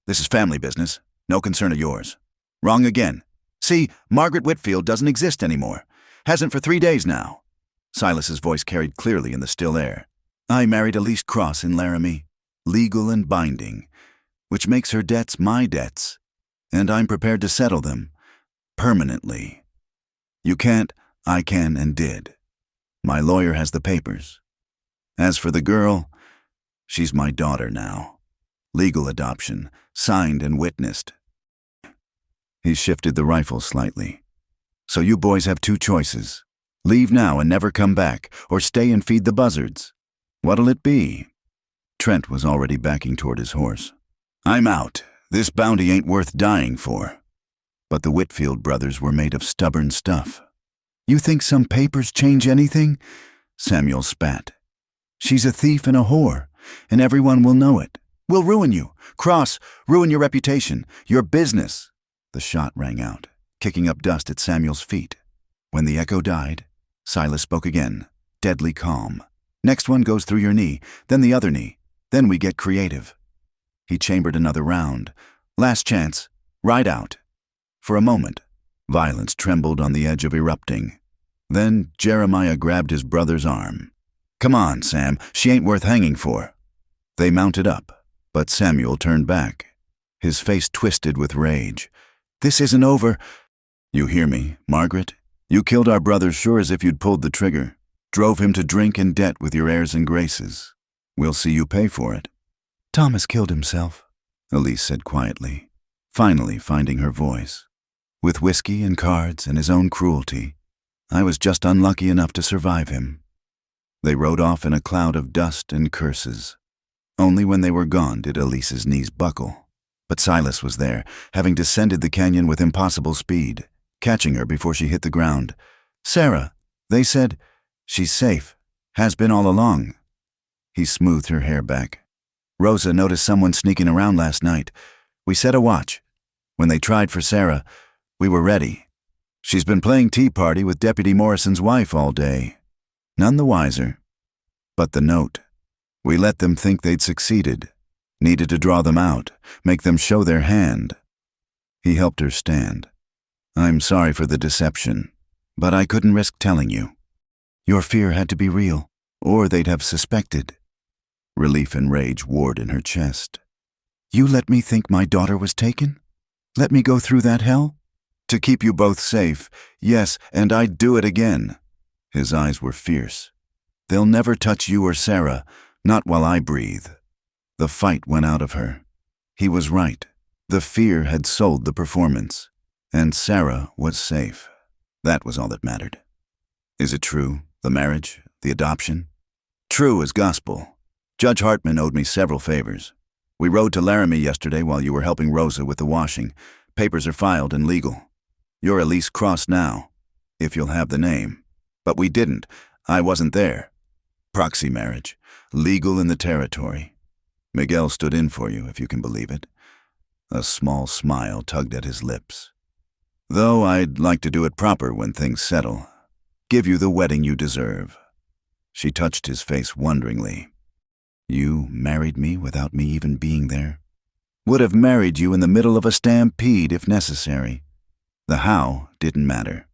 "This is family business, no concern of yours." "Wrong again. See, Margaret Whitfield doesn't exist anymore. Hasn't for 3 days now." Silas's voice carried clearly in the still air. "I married Elise Cross in Laramie, legal and binding, which makes her debts my debts, and I'm prepared to settle them, permanently. You can't, I can and did. My lawyer has the papers. As for the girl, she's my daughter now. Legal adoption, signed and witnessed." He shifted the rifle slightly. "So you boys have 2 choices. Leave now and never come back, or stay and feed the buzzards. What'll it be?" Trent was already backing toward his horse. "I'm out. This bounty ain't worth dying for." But the Whitfield brothers were made of stubborn stuff. "You think some papers change anything?" Samuel spat. "She's a thief and a whore, and everyone will know it. We'll ruin you. Cross, ruin your reputation, your business." The shot rang out, kicking up dust at Samuel's feet. When the echo died, Silas spoke again, deadly calm. "Next one goes through your knee, then the other knee. Then we get creative." He chambered another round. "Last chance. Ride out." For a moment, violence trembled on the edge of erupting. Then Jeremiah grabbed his brother's arm. "Come on, Sam. She ain't worth hanging for." They mounted up, but Samuel turned back, his face twisted with rage. "This isn't over." "You hear me, Margaret? You killed our brother sure as if you'd pulled the trigger. Drove him to drink and debt with your airs and graces. We'll see you pay for it." "Thomas killed himself," Elise said quietly. finally finding her voice. With whiskey and cards and his own cruelty, I was just unlucky enough to survive him. They rode off in a cloud of dust and curses. Only when they were gone did Elise's knees buckle. But Silas was there, having descended the canyon with impossible speed, catching her before she hit the ground. "Sarah," they said, "she's safe. Has been all along." He smoothed her hair back. "Rosa noticed someone sneaking around last night. We set a watch. When they tried for Sarah, we were ready. She's been playing tea party with Deputy Morrison's wife all day. None the wiser. But the note. We let them think they'd succeeded. Needed to draw them out, make them show their hand." He helped her stand. "I'm sorry for the deception, but I couldn't risk telling you. Your fear had to be real, or they'd have suspected." Relief and rage warred in her chest. "You let me think my daughter was taken? Let me go through that hell? To keep you both safe, yes, and I'd do it again." His eyes were fierce. "They'll never touch you or Sarah, not while I breathe." The fight went out of her. He was right. The fear had sold the performance, and Sarah was safe. That was all that mattered. "Is it true, the marriage, the adoption?" "True as gospel. Judge Hartman owed me several favors. We rode to Laramie yesterday while you were helping Rosa with the washing. Papers are filed and legal. You're Elise Cross now, if you'll have the name. But we didn't. I wasn't there. Proxy marriage, legal in the territory. Miguel stood in for you, if you can believe it." A small smile tugged at his lips. "Though I'd like to do it proper when things settle. Give you the wedding you deserve." She touched his face wonderingly. "You married me without me even being there?" "Would have married you in the middle of a stampede if necessary. The how didn't matter,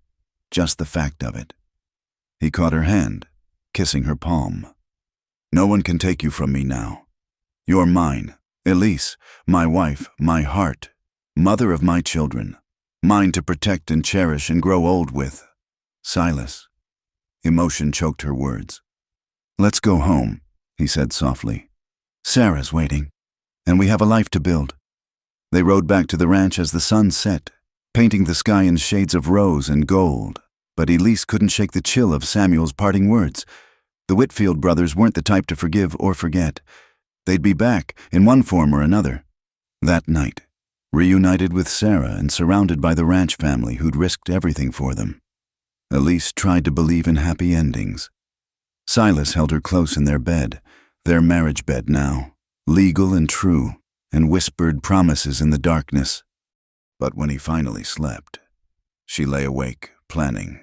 just the fact of it." He caught her hand, kissing her palm. "No one can take you from me now. You're mine, Elise, my wife, my heart, mother of my children, mine to protect and cherish and grow old with." "Silas." Emotion choked her words. "Let's go home," he said softly. "Sarah's waiting, and we have a life to build." They rode back to the ranch as the sun set, painting the sky in shades of rose and gold. But Elise couldn't shake the chill of Samuel's parting words. The Whitfield brothers weren't the type to forgive or forget. They'd be back, in one form or another. That night, reunited with Sarah and surrounded by the ranch family who'd risked everything for them. Elise tried to believe in happy endings. Silas held her close in their bed, their marriage bed now, legal and true, and whispered promises in the darkness. But when he finally slept, she lay awake, planning.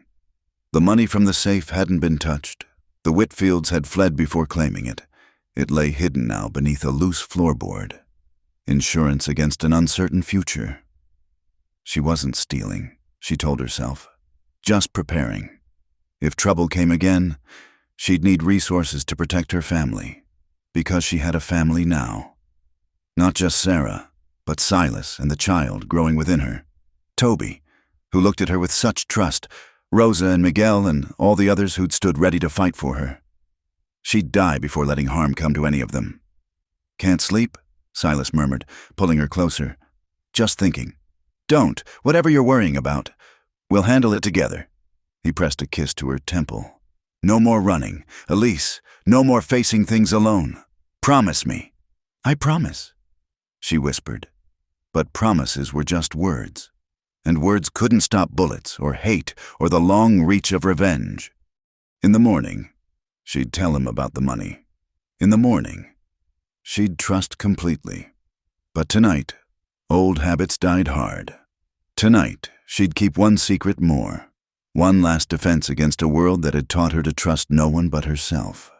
The money from the safe hadn't been touched. The Whitfields had fled before claiming it. It lay hidden now beneath a loose floorboard. Insurance against an uncertain future. She wasn't stealing, she told herself. Just preparing. If trouble came again, she'd need resources to protect her family. Because she had a family now. Not just Sarah, but Silas and the child growing within her. Toby, who looked at her with such trust, Rosa and Miguel and all the others who'd stood ready to fight for her. She'd die before letting harm come to any of them. "Can't sleep?" Silas murmured, pulling her closer. "Just thinking." "Don't, whatever you're worrying about. We'll handle it together." He pressed a kiss to her temple. "No more running. Elise, no more facing things alone. Promise me." "I promise," she whispered. But promises were just words. And words couldn't stop bullets or hate or the long reach of revenge. In the morning, she'd tell him about the money. In the morning, she'd trust completely. But tonight, old habits died hard. Tonight, she'd keep one secret more. One last defense against a world that had taught her to trust no one but herself.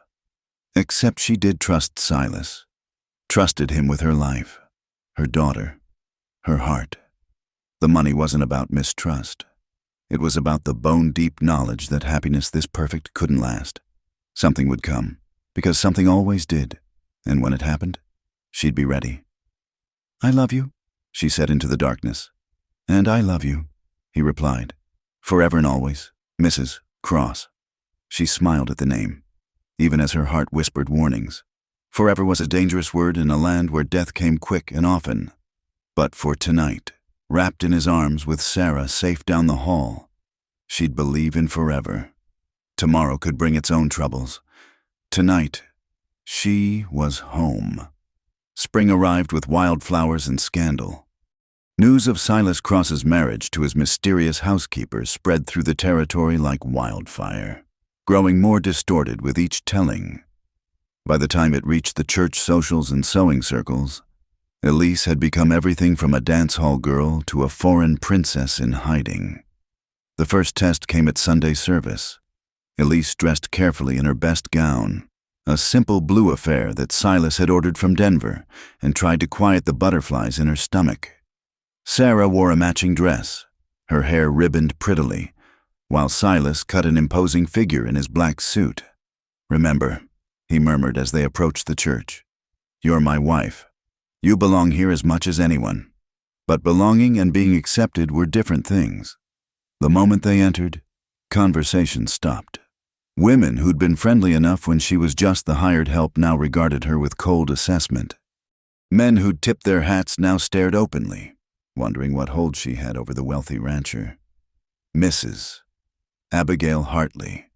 Except she did trust Silas. Trusted him with her life, her daughter, her heart. The money wasn't about mistrust. It was about the bone-deep knowledge that happiness this perfect couldn't last. Something would come, because something always did, and when it happened, she'd be ready. "I love you," she said into the darkness. "And I love you," he replied. "Forever and always, Mrs. Cross." She smiled at the name, even as her heart whispered warnings. Forever was a dangerous word in a land where death came quick and often. But for tonight, wrapped in his arms with Sarah safe down the hall, she'd believe in forever. Tomorrow could bring its own troubles. Tonight, she was home. Spring arrived with wildflowers and scandal. News of Silas Cross's marriage to his mysterious housekeeper spread through the territory like wildfire, growing more distorted with each telling. By the time it reached the church socials and sewing circles, Elise had become everything from a dance hall girl to a foreign princess in hiding. The first test came at Sunday service. Elise dressed carefully in her best gown, a simple blue affair that Silas had ordered from Denver, and tried to quiet the butterflies in her stomach. Sarah wore a matching dress, her hair ribboned prettily, while Silas cut an imposing figure in his black suit. "Remember," he murmured as they approached the church, "you're my wife. You belong here as much as anyone." But belonging and being accepted were different things. The moment they entered, conversation stopped. Women who'd been friendly enough when she was just the hired help now regarded her with cold assessment. Men who'd tipped their hats now stared openly, wondering what hold she had over the wealthy rancher. Mrs. Abigail Hartley,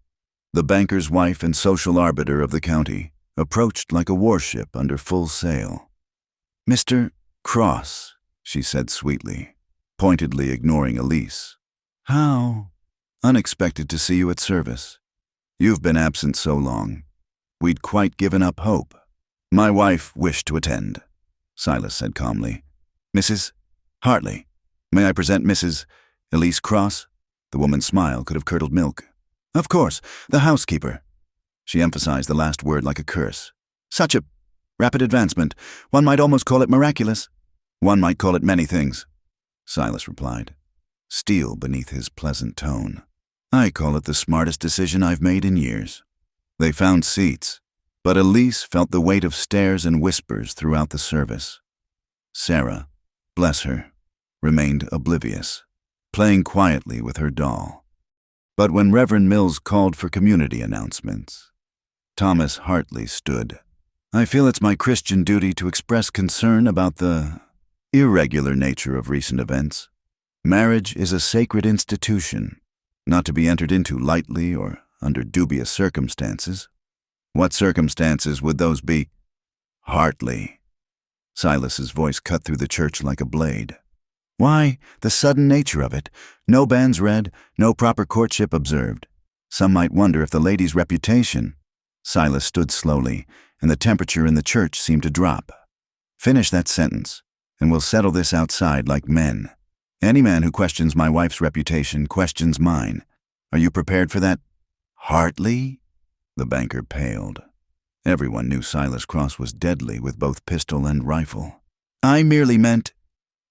the banker's wife and social arbiter of the county, approached like a warship under full sail. "Mr. Cross," she said sweetly, pointedly ignoring Elise. "How unexpected to see you at service. You've been absent so long. We'd quite given up hope." "My wife wished to attend," Silas said calmly. "Mrs. Hartley, may I present Mrs. Elise Cross?" The woman's smile could have curdled milk. "Of course, the housekeeper." She emphasized the last word like a curse. "Such a rapid advancement. One might almost call it miraculous." "One might call it many things," Silas replied, steel beneath his pleasant tone. "I call it the smartest decision I've made in years." They found seats, but Elise felt the weight of stares and whispers throughout the service. Sarah, bless her, remained oblivious, playing quietly with her doll. But when Reverend Mills called for community announcements, Thomas Hartley stood. "I feel it's my Christian duty to express concern about the irregular nature of recent events. Marriage is a sacred institution, not to be entered into lightly or under dubious circumstances." "What circumstances would those be?" "Hartley." Silas's voice cut through the church like a blade. "Why, the sudden nature of it. No banns read, no proper courtship observed. Some might wonder if the lady's reputation—" Silas stood slowly, and the temperature in the church seemed to drop. "Finish that sentence, and we'll settle this outside like men. Any man who questions my wife's reputation questions mine. Are you prepared for that?" "Hartley?" The banker paled. Everyone knew Silas Cross was deadly with both pistol and rifle. "I merely meant—"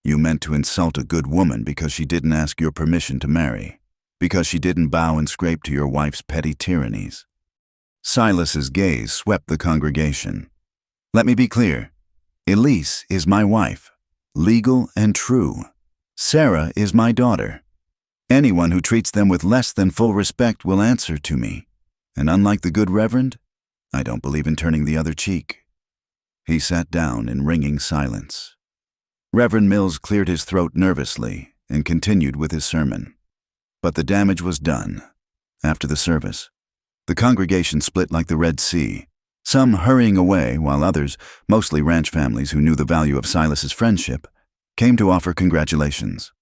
"You meant to insult a good woman because she didn't ask your permission to marry, because she didn't bow and scrape to your wife's petty tyrannies." Silas's gaze swept the congregation. "Let me be clear. Elise is my wife, legal and true. Sarah is my daughter. Anyone who treats them with less than full respect will answer to me. And unlike the good Reverend, I don't believe in turning the other cheek." He sat down in ringing silence. Reverend Mills cleared his throat nervously and continued with his sermon. But the damage was done. After the service, the congregation split like the Red Sea, some hurrying away while others, mostly ranch families who knew the value of Silas's friendship, came to offer congratulations.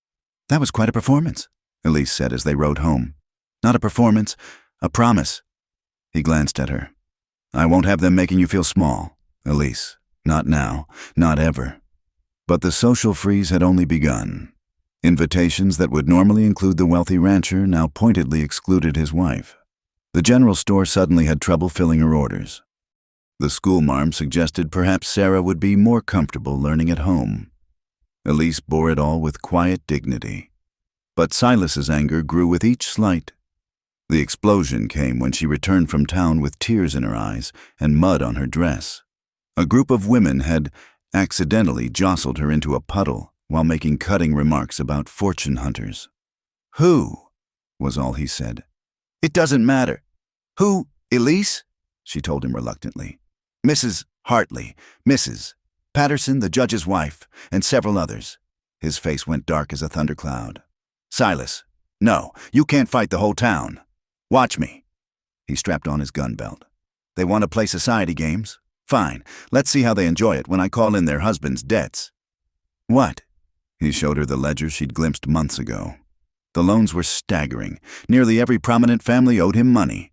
"That was quite a performance," Elise said as they rode home. "Not a performance, a promise." He glanced at her. "I won't have them making you feel small, Elise. Not now, not ever." But the social freeze had only begun. Invitations that would normally include the wealthy rancher now pointedly excluded his wife. The general store suddenly had trouble filling her orders. The schoolmarm suggested perhaps Sarah would be more comfortable learning at home. Elise bore it all with quiet dignity. But Silas's anger grew with each slight. The explosion came when she returned from town with tears in her eyes and mud on her dress. A group of women had accidentally jostled her into a puddle while making cutting remarks about fortune hunters. "Who?" was all he said. "It doesn't matter." "Who? Elise?" she told him reluctantly. "Mrs. Hartley, Mrs. Patterson, the judge's wife, and several others. His face went dark as a thundercloud. Silas, no, you can't fight the whole town. Watch me. He strapped on his gun belt. They want to play society games? Fine, let's see how they enjoy it when I call in their husbands' debts. What? He showed her the ledger she'd glimpsed months ago. The loans were staggering. Nearly every prominent family owed him money.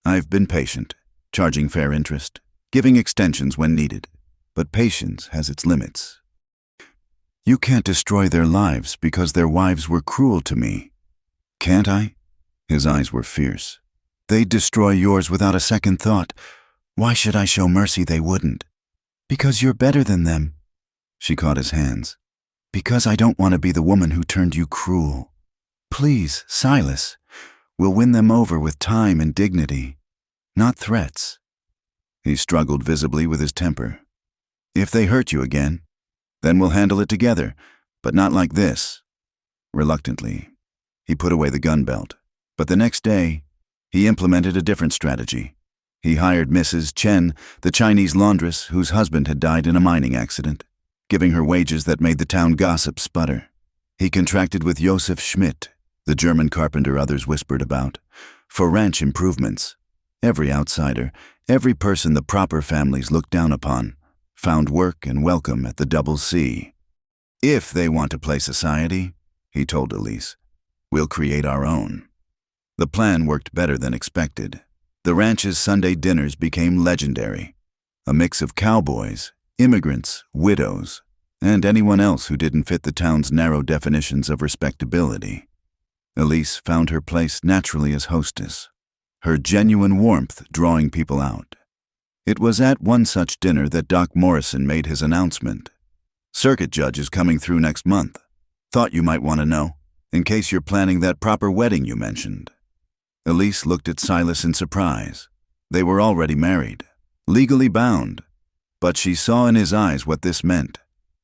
I've been patient, charging fair interest, giving extensions when needed. But patience has its limits. You can't destroy their lives because their wives were cruel to me. Can't I? His eyes were fierce. They'd destroy yours without a second thought. Why should I show mercy they wouldn't? Because you're better than them. She caught his hands. Because I don't want to be the woman who turned you cruel. Please, Silas, we'll win them over with time and dignity, not threats. He struggled visibly with his temper. If they hurt you again, then we'll handle it together, but not like this. Reluctantly, he put away the gun belt, but the next day, he implemented a different strategy. He hired Mrs. Chen, the Chinese laundress whose husband had died in a mining accident, giving her wages that made the town gossip sputter. He contracted with Josef Schmidt, the German carpenter others whispered about, for ranch improvements. Every outsider, every person the proper families looked down upon, found work and welcome at the Double C. If they want to play society, he told Elise, we'll create our own. The plan worked better than expected. The ranch's Sunday dinners became legendary. A mix of cowboys, immigrants, widows, and anyone else who didn't fit the town's narrow definitions of respectability. Elise found her place naturally as hostess, her genuine warmth drawing people out. It was at one such dinner that Doc Morrison made his announcement. Circuit judge is coming through next month. Thought you might want to know, in case you're planning that proper wedding you mentioned. Elise looked at Silas in surprise. They were already married, legally bound, but she saw in his eyes what this meant,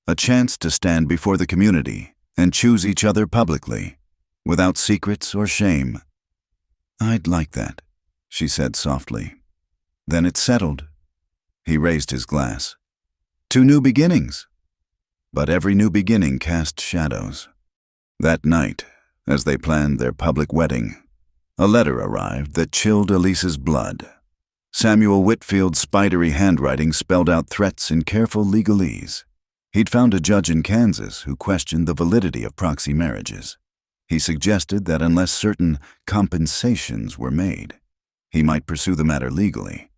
a chance to stand before the community and choose each other publicly, without secrets or shame. I'd like that, she said softly. Then it's settled. He raised his glass. 2 new beginnings. But every new beginning cast shadows. That night, as they planned their public wedding, a letter arrived that chilled Elise's blood. Samuel Whitfield's spidery handwriting spelled out threats in careful legalese. He'd found a judge in Kansas who questioned the validity of proxy marriages. He suggested that unless certain compensations were made, he might pursue the matter legally.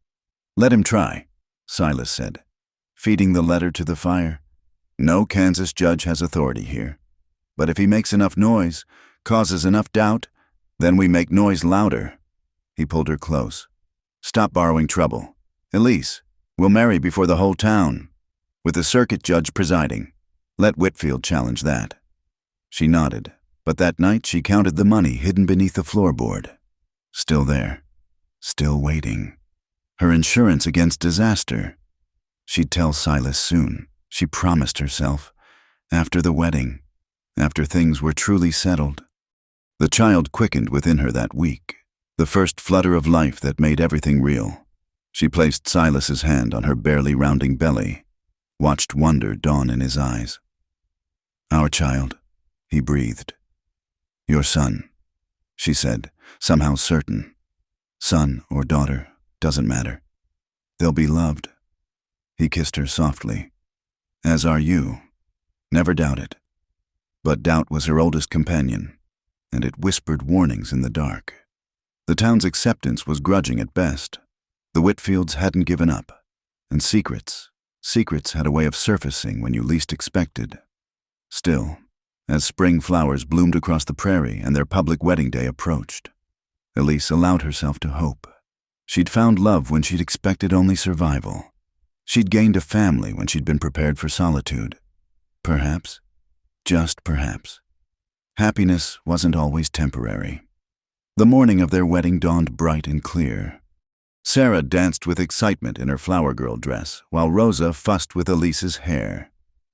Let him try, Silas said, feeding the letter to the fire. No Kansas judge has authority here. But if he makes enough noise, causes enough doubt, then we make noise louder. He pulled her close. Stop borrowing trouble. Elise, we'll marry before the whole town, with the circuit judge presiding. Let Whitfield challenge that. She nodded, but that night she counted the money hidden beneath the floorboard. Still there, still waiting. Her insurance against disaster. She'd tell Silas soon, she promised herself, after the wedding, after things were truly settled. The child quickened within her that week, the first flutter of life that made everything real. She placed Silas's hand on her barely rounding belly, watched wonder dawn in his eyes. Our child, he breathed. Your son, she said, somehow certain. Son or daughter, doesn't matter. They'll be loved. He kissed her softly. As are you. Never doubt it. But doubt was her oldest companion, and it whispered warnings in the dark. The town's acceptance was grudging at best. The Whitfields hadn't given up, and secrets had a way of surfacing when you least expected. Still, as spring flowers bloomed across the prairie and their public wedding day approached, Elise allowed herself to hope. She'd found love when she'd expected only survival. She'd gained a family when she'd been prepared for solitude. Perhaps, just perhaps, happiness wasn't always temporary. The morning of their wedding dawned bright and clear. Sarah danced with excitement in her flower girl dress, while Rosa fussed with Elise's hair.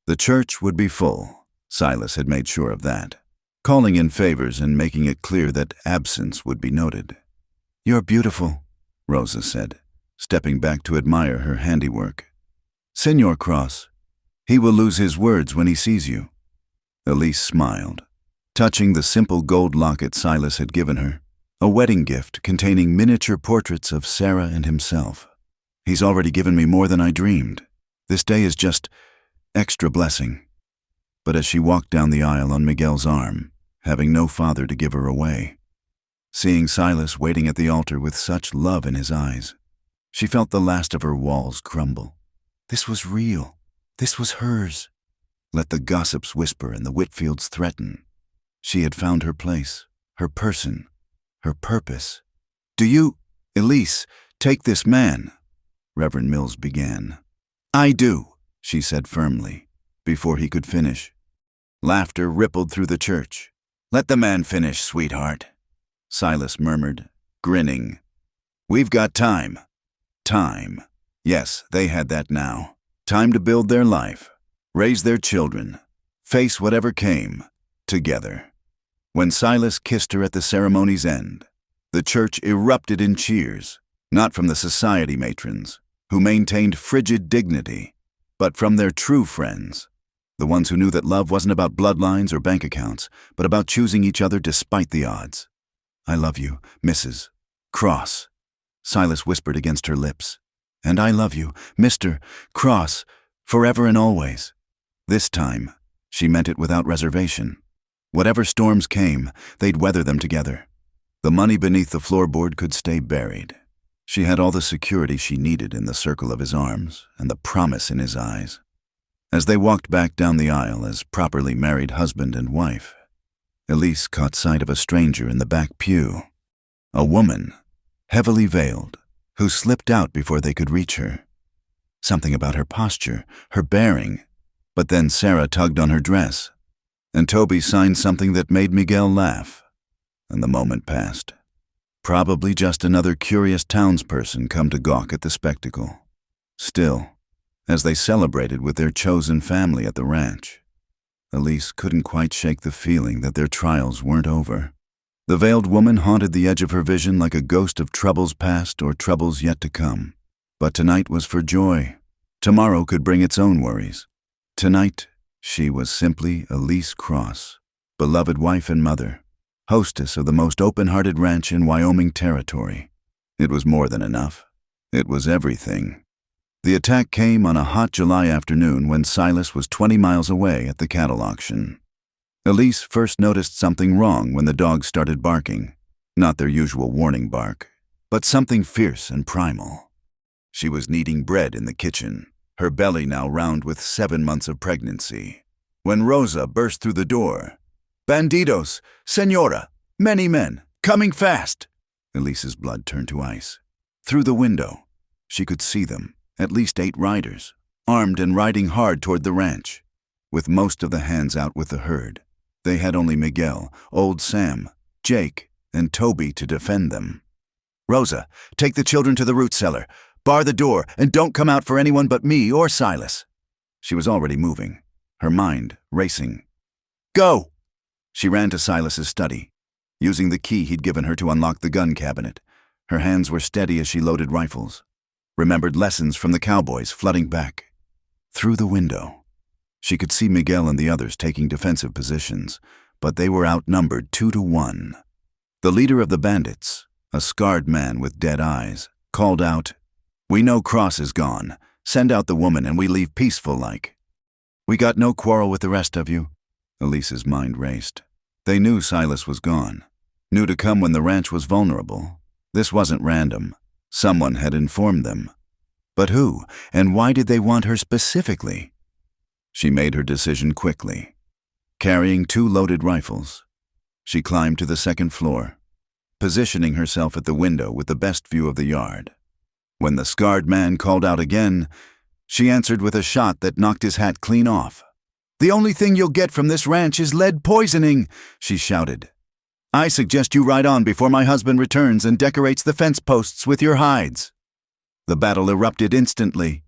The church would be full. Silas had made sure of that, calling in favors and making it clear that absence would be noted. You're beautiful, Rosa said, stepping back to admire her handiwork. Senor Cross, He will lose his words when he sees you." Elise smiled, touching the simple gold locket Silas had given her, a wedding gift containing miniature portraits of Sarah and himself. "He's already given me more than I dreamed. This day is just extra blessing." But as she walked down the aisle on Miguel's arm, having no father to give her away, seeing Silas waiting at the altar with such love in his eyes, she felt the last of her walls crumble. This was real. This was hers. Let the gossips whisper and the Whitfields threaten. She had found her place, her person, her purpose. "Do you, Elise, take this man?" Reverend Mills began. "I do," she said firmly, before he could finish. Laughter rippled through the church. "Let the man finish, sweetheart," Silas murmured, grinning. "We've got time." Time. Yes, they had that now. Time to build their life, raise their children, face whatever came, together. When Silas kissed her at the ceremony's end, the church erupted in cheers, not from the society matrons, who maintained frigid dignity, but from their true friends, the ones who knew that love wasn't about bloodlines or bank accounts, but about choosing each other despite the odds. "I love you, Mrs. Cross," Silas whispered against her lips. "And I love you, Mr. Cross, forever and always." This time, she meant it without reservation. Whatever storms came, they'd weather them together. The money beneath the floorboard could stay buried. She had all the security she needed in the circle of his arms and the promise in his eyes. As they walked back down the aisle as properly married husband and wife, Elise caught sight of a stranger in the back pew. A woman, heavily veiled, who slipped out before they could reach her. Something about her posture, her bearing, but then Sarah tugged on her dress, and Toby signed something that made Miguel laugh, and the moment passed. Probably just another curious townsperson come to gawk at the spectacle. Still, as they celebrated with their chosen family at the ranch, Elise couldn't quite shake the feeling that their trials weren't over. The veiled woman haunted the edge of her vision like a ghost of troubles past or troubles yet to come. But tonight was for joy. Tomorrow could bring its own worries. Tonight, she was simply Elise Cross, beloved wife and mother, hostess of the most open-hearted ranch in Wyoming territory. It was more than enough. It was everything. The attack came on a hot July afternoon when Silas was 20 miles away at the cattle auction. Elise first noticed something wrong when the dogs started barking. Not their usual warning bark, but something fierce and primal. She was kneading bread in the kitchen, her belly now round with 7 months of pregnancy, when Rosa burst through the door. "Bandidos! Senora! Many men! Coming fast!" Elise's blood turned to ice. Through the window, she could see them, at least 8 riders, armed and riding hard toward the ranch, with most of the hands out with the herd. They had only Miguel, old Sam, Jake, and Toby to defend them. "Rosa, take the children to the root cellar. Bar the door, and don't come out for anyone but me or Silas." She was already moving, her mind racing. "Go!" She ran to Silas's study, using the key he'd given her to unlock the gun cabinet. Her hands were steady as she loaded rifles, remembered lessons from the cowboys flooding back. Through the window, she could see Miguel and the others taking defensive positions, but they were outnumbered 2-1. The leader of the bandits, a scarred man with dead eyes, called out, "We know Cross is gone. Send out the woman and we leave peaceful like." "We got no quarrel with the rest of you." Elise's mind raced. They knew Silas was gone, knew to come when the ranch was vulnerable. This wasn't random. Someone had informed them. But who, and why did they want her specifically? She made her decision quickly. Carrying 2 loaded rifles, she climbed to the 2nd floor, positioning herself at the window with the best view of the yard. When the scarred man called out again, she answered with a shot that knocked his hat clean off. "The only thing you'll get from this ranch is lead poisoning," she shouted. "I suggest you ride on before my husband returns and decorates the fence posts with your hides." The battle erupted instantly.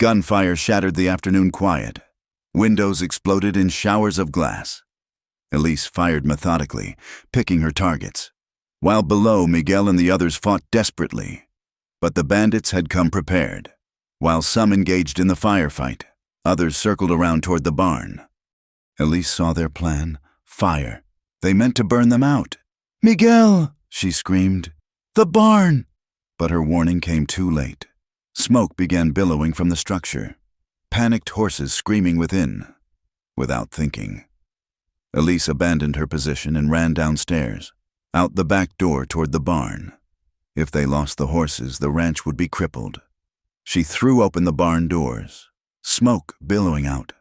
Gunfire shattered the afternoon quiet. Windows exploded in showers of glass. Elise fired methodically, picking her targets, while below Miguel and the others fought desperately. But the bandits had come prepared. While some engaged in the firefight, Others circled around toward the barn. Elise saw their plan. Fire. They meant to burn them out. "Miguel!" she screamed. "The barn!" But her warning came too late. Smoke began billowing from the structure. Panicked horses screaming within. Without thinking, Elise abandoned her position and ran downstairs, out the back door toward the barn. If they lost the horses, the ranch would be crippled. She threw open the barn doors, smoke billowing out.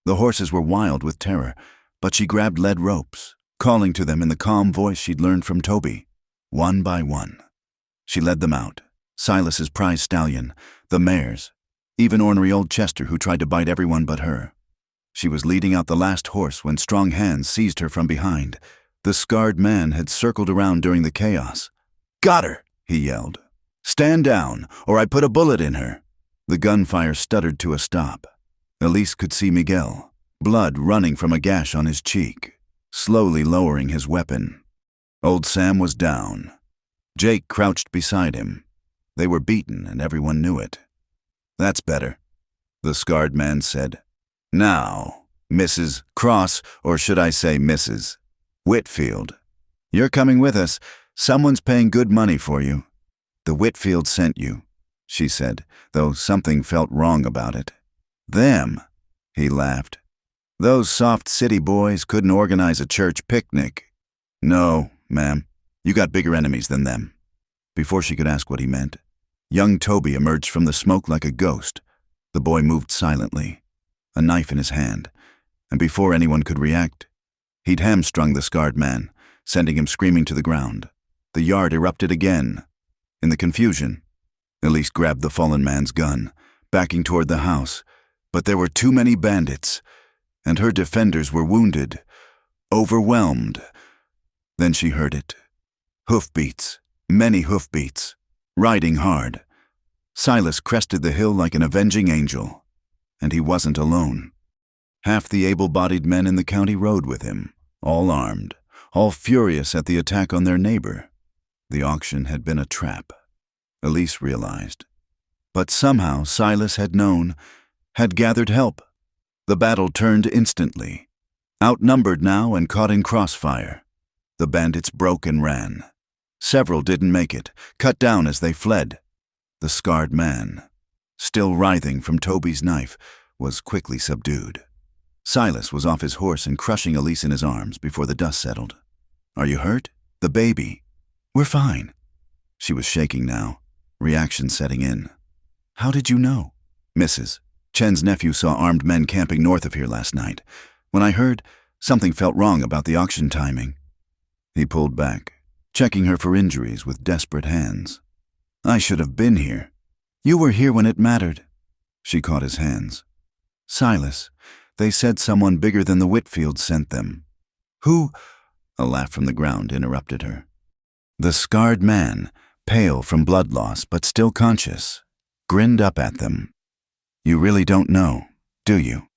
The horses were wild with terror, but she grabbed lead ropes, calling to them in the calm voice she'd learned from Toby. One by one, she led them out. Silas's prize stallion, the mares, even ornery old Chester who tried to bite everyone but her. She was leading out the last horse when strong hands seized her from behind. The scarred man had circled around during the chaos. "Got her!" he yelled. "Stand down, or I put a bullet in her." The gunfire stuttered to a stop. Elise could see Miguel, blood running from a gash on his cheek, slowly lowering his weapon. Old Sam was down. Jake crouched beside him. They were beaten, and everyone knew it. "That's better," the scarred man said. "Now, Mrs. Cross, or should I say Mrs. Whitfield, you're coming with us. Someone's paying good money for you." "The Whitfield sent you," she said, though something felt wrong about it. "Them," he laughed. "Those soft city boys couldn't organize a church picnic." "No, ma'am, you got bigger enemies than them." Before she could ask what he meant, young Toby emerged from the smoke like a ghost. The boy moved silently, a knife in his hand, and before anyone could react, he'd hamstrung the scarred man, sending him screaming to the ground. The yard erupted again. In the confusion, Elise grabbed the fallen man's gun, backing toward the house, but there were too many bandits, and her defenders were wounded, overwhelmed. Then she heard it. Hoofbeats, many hoofbeats, riding hard. Silas crested the hill like an avenging angel, and he wasn't alone. Half the able-bodied men in the county rode with him, all armed, all furious at the attack on their neighbor. The auction had been a trap, Elise realized. But somehow Silas had known, had gathered help. The battle turned instantly. Outnumbered now and caught in crossfire, the bandits broke and ran. Several didn't make it, cut down as they fled. The scarred man, still writhing from Toby's knife, was quickly subdued. Silas was off his horse and crushing Elise in his arms before the dust settled. "Are you hurt? The baby?" "We're fine." She was shaking now, reaction setting in. "How did you know?" "Mrs. Chen's nephew saw armed men camping north of here last night. When I heard, something felt wrong about the auction timing." He pulled back, checking her for injuries with desperate hands. "I should have been here." "You were here when it mattered." She caught his hands. "Silas, they said someone bigger than the Whitfields sent them." "Who?" A laugh from the ground interrupted her. The scarred man, pale from blood loss but still conscious, grinned up at them. "You really don't know, do you?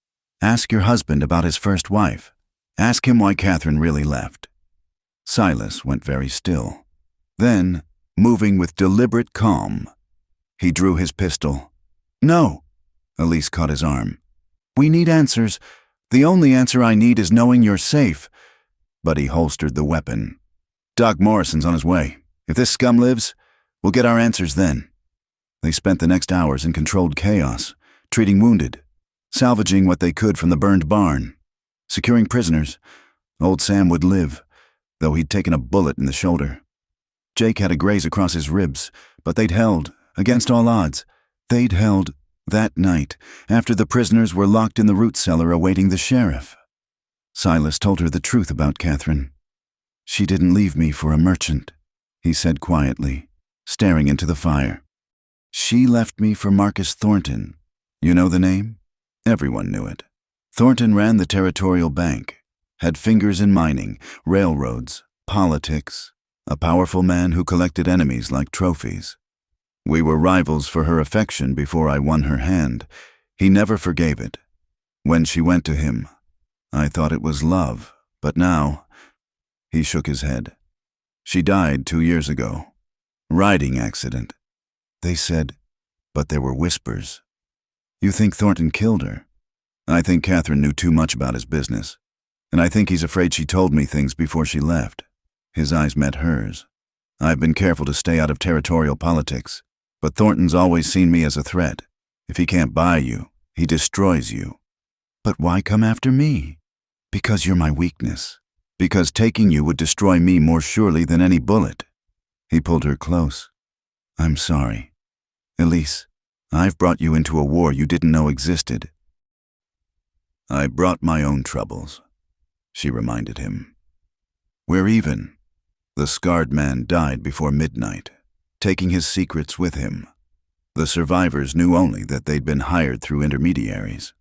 Ask your husband about his first wife. Ask him why Catherine really left." Silas went very still. Then, moving with deliberate calm, he drew his pistol. "No." Elise caught his arm. "We need answers. The only answer I need is knowing you're safe." But he holstered the weapon. "Doc Morrison's on his way. If this scum lives, we'll get our answers then." They spent the next hours in controlled chaos, treating wounded, salvaging what they could from the burned barn, securing prisoners. Old Sam would live, though he'd taken a bullet in the shoulder. Jake had a graze across his ribs, but they'd held, against all odds. They'd held that night, after the prisoners were locked in the root cellar awaiting the sheriff. Silas told her the truth about Catherine. "She didn't leave me for a merchant," he said quietly, staring into the fire. "She left me for Marcus Thornton. You know the name?" Everyone knew it. Thornton ran the Territorial Bank, had fingers in mining, railroads, politics, a powerful man who collected enemies like trophies. We were rivals for her affection before I won her hand. He never forgave it. When she went to him, I thought it was love, but now... He shook his head. "She died 2 years ago. Riding accident." They said, but there were whispers. "You think Thornton killed her?" I think Catherine knew too much about his business, and I think he's afraid she told me things before she left. His eyes met hers. I've been careful to stay out of territorial politics, but Thornton's always seen me as a threat. If he can't buy you, he destroys you. But why come after me? Because you're my weakness. Because taking you would destroy me more surely than any bullet. He pulled her close. I'm sorry. Elise, I've brought you into a war you didn't know existed. I brought my own troubles, she reminded him. We're even. The scarred man died before midnight, taking his secrets with him. The survivors knew only that they'd been hired through intermediaries,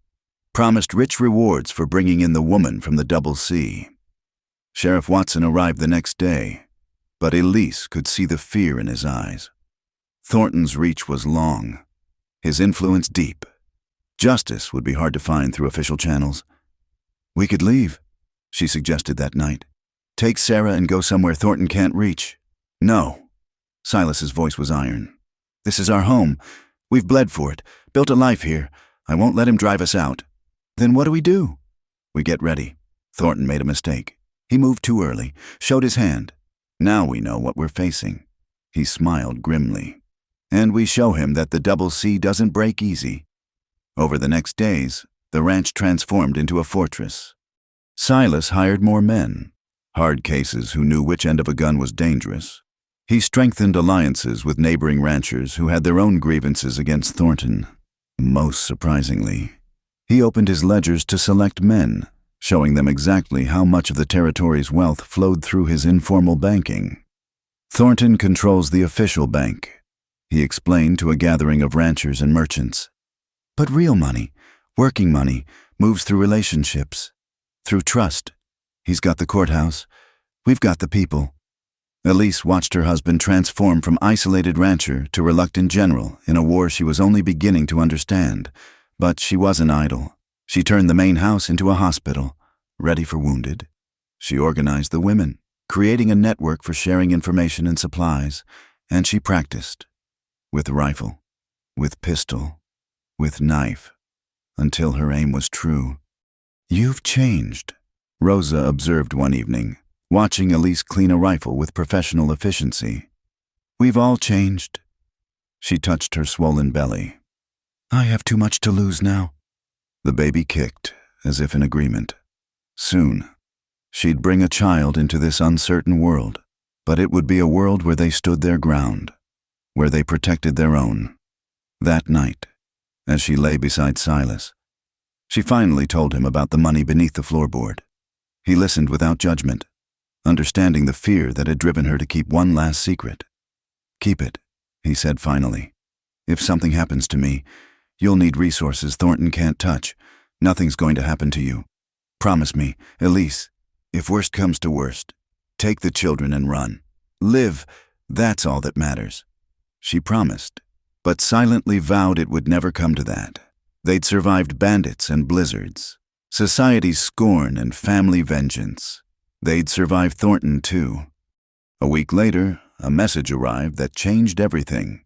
promised rich rewards for bringing in the woman from the Double C. Sheriff Watson arrived the next day, but Elise could see the fear in his eyes. Thornton's reach was long, his influence deep. Justice would be hard to find through official channels. We could leave, she suggested that night. Take Sarah and go somewhere Thornton can't reach. No. Silas's voice was iron. This is our home. We've bled for it, built a life here. I won't let him drive us out. Then what do? We get ready. Thornton made a mistake. He moved too early, showed his hand. Now we know what we're facing. He smiled grimly. And we show him that the Double C doesn't break easy. Over the next days, the ranch transformed into a fortress. Silas hired more men, hard cases who knew which end of a gun was dangerous. He strengthened alliances with neighboring ranchers who had their own grievances against Thornton. Most surprisingly, he opened his ledgers to select men, showing them exactly how much of the territory's wealth flowed through his informal banking. Thornton controls the official bank, he explained to a gathering of ranchers and merchants. But real money, working money, moves through relationships, through trust. He's got the courthouse. We've got the people. Elise watched her husband transform from isolated rancher to reluctant general in a war she was only beginning to understand. But she wasn't idle. She turned the main house into a hospital, ready for wounded. She organized the women, creating a network for sharing information and supplies, and she practiced. With rifle, with pistol, with knife, until her aim was true. You've changed, Rosa observed one evening, watching Elise clean a rifle with professional efficiency. We've all changed. She touched her swollen belly. I have too much to lose now. The baby kicked, as if in agreement. Soon, she'd bring a child into this uncertain world, but it would be a world where they stood their ground, where they protected their own. That night, as she lay beside Silas, she finally told him about the money beneath the floorboard. He listened without judgment, understanding the fear that had driven her to keep one last secret. Keep it, he said finally. If something happens to me, you'll need resources Thornton can't touch. Nothing's going to happen to you. Promise me, Elise, if worst comes to worst, take the children and run. Live, that's all that matters. She promised, but silently vowed it would never come to that. They'd survived bandits and blizzards, society's scorn and family vengeance. They'd survive Thornton too. A week later, a message arrived that changed everything.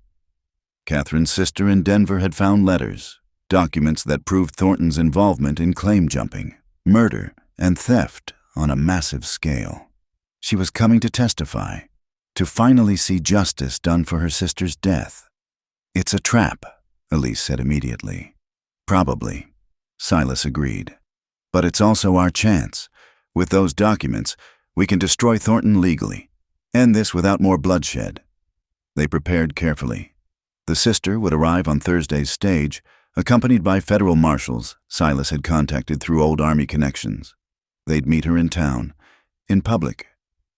Catherine's sister in Denver had found letters, documents that proved Thornton's involvement in claim jumping, murder, and theft on a massive scale. She was coming to testify, to finally see justice done for her sister's death. It's a trap, Elise said immediately. Probably, Silas agreed. But it's also our chance. With those documents, we can destroy Thornton legally. End this without more bloodshed. They prepared carefully. The sister would arrive on Thursday's stage, accompanied by federal marshals Silas had contacted through old Army connections. They'd meet her in town, in public,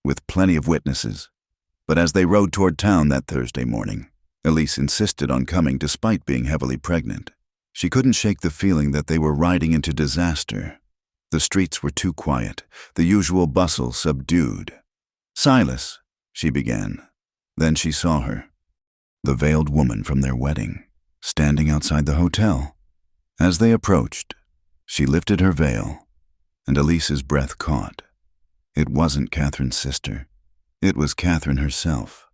with plenty of witnesses. But as they rode toward town that Thursday morning, Elise insisted on coming despite being heavily pregnant. She couldn't shake the feeling that they were riding into disaster. The streets were too quiet, the usual bustle subdued. Silas, she began. Then she saw her, the veiled woman from their wedding, standing outside the hotel. As they approached, she lifted her veil, and Elise's breath caught. It wasn't Catherine's sister. It was Catherine herself.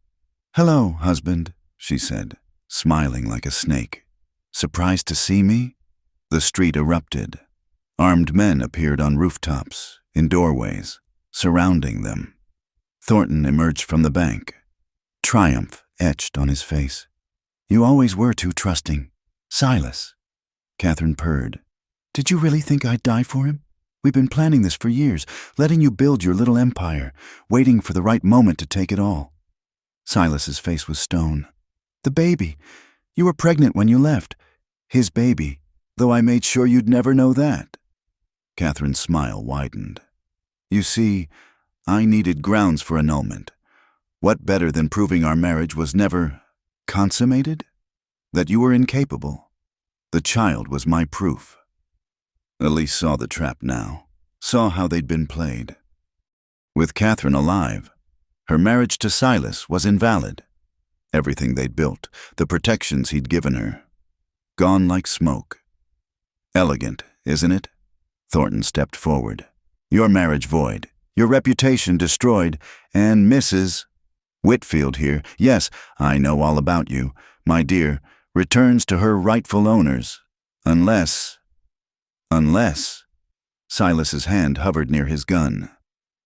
"Hello, husband," she said, smiling like a snake. "Surprised to see me?" The street erupted. Armed men appeared on rooftops, in doorways, surrounding them. Thornton emerged from the bank, triumph etched on his face. "You always were too trusting. Silas." Catherine purred. "Did you really think I'd die for him? We've been planning this for years, letting you build your little empire, waiting for the right moment to take it all." Silas's face was stone. "The baby. You were pregnant when you left. His baby, though I made sure you'd never know that." Catherine's smile widened. "You see, I needed grounds for annulment. What better than proving our marriage was never consummated? That you were incapable. The child was my proof." Elise saw the trap now, saw how they'd been played. With Catherine alive, her marriage to Silas was invalid. Everything they'd built, the protections he'd given her, gone like smoke. "Elegant, isn't it?" Thornton stepped forward. "Your marriage void, your reputation destroyed, and Mrs. Whitfield here, yes, I know all about you, my dear, returns to her rightful owners. Unless... Silas's hand hovered near his gun.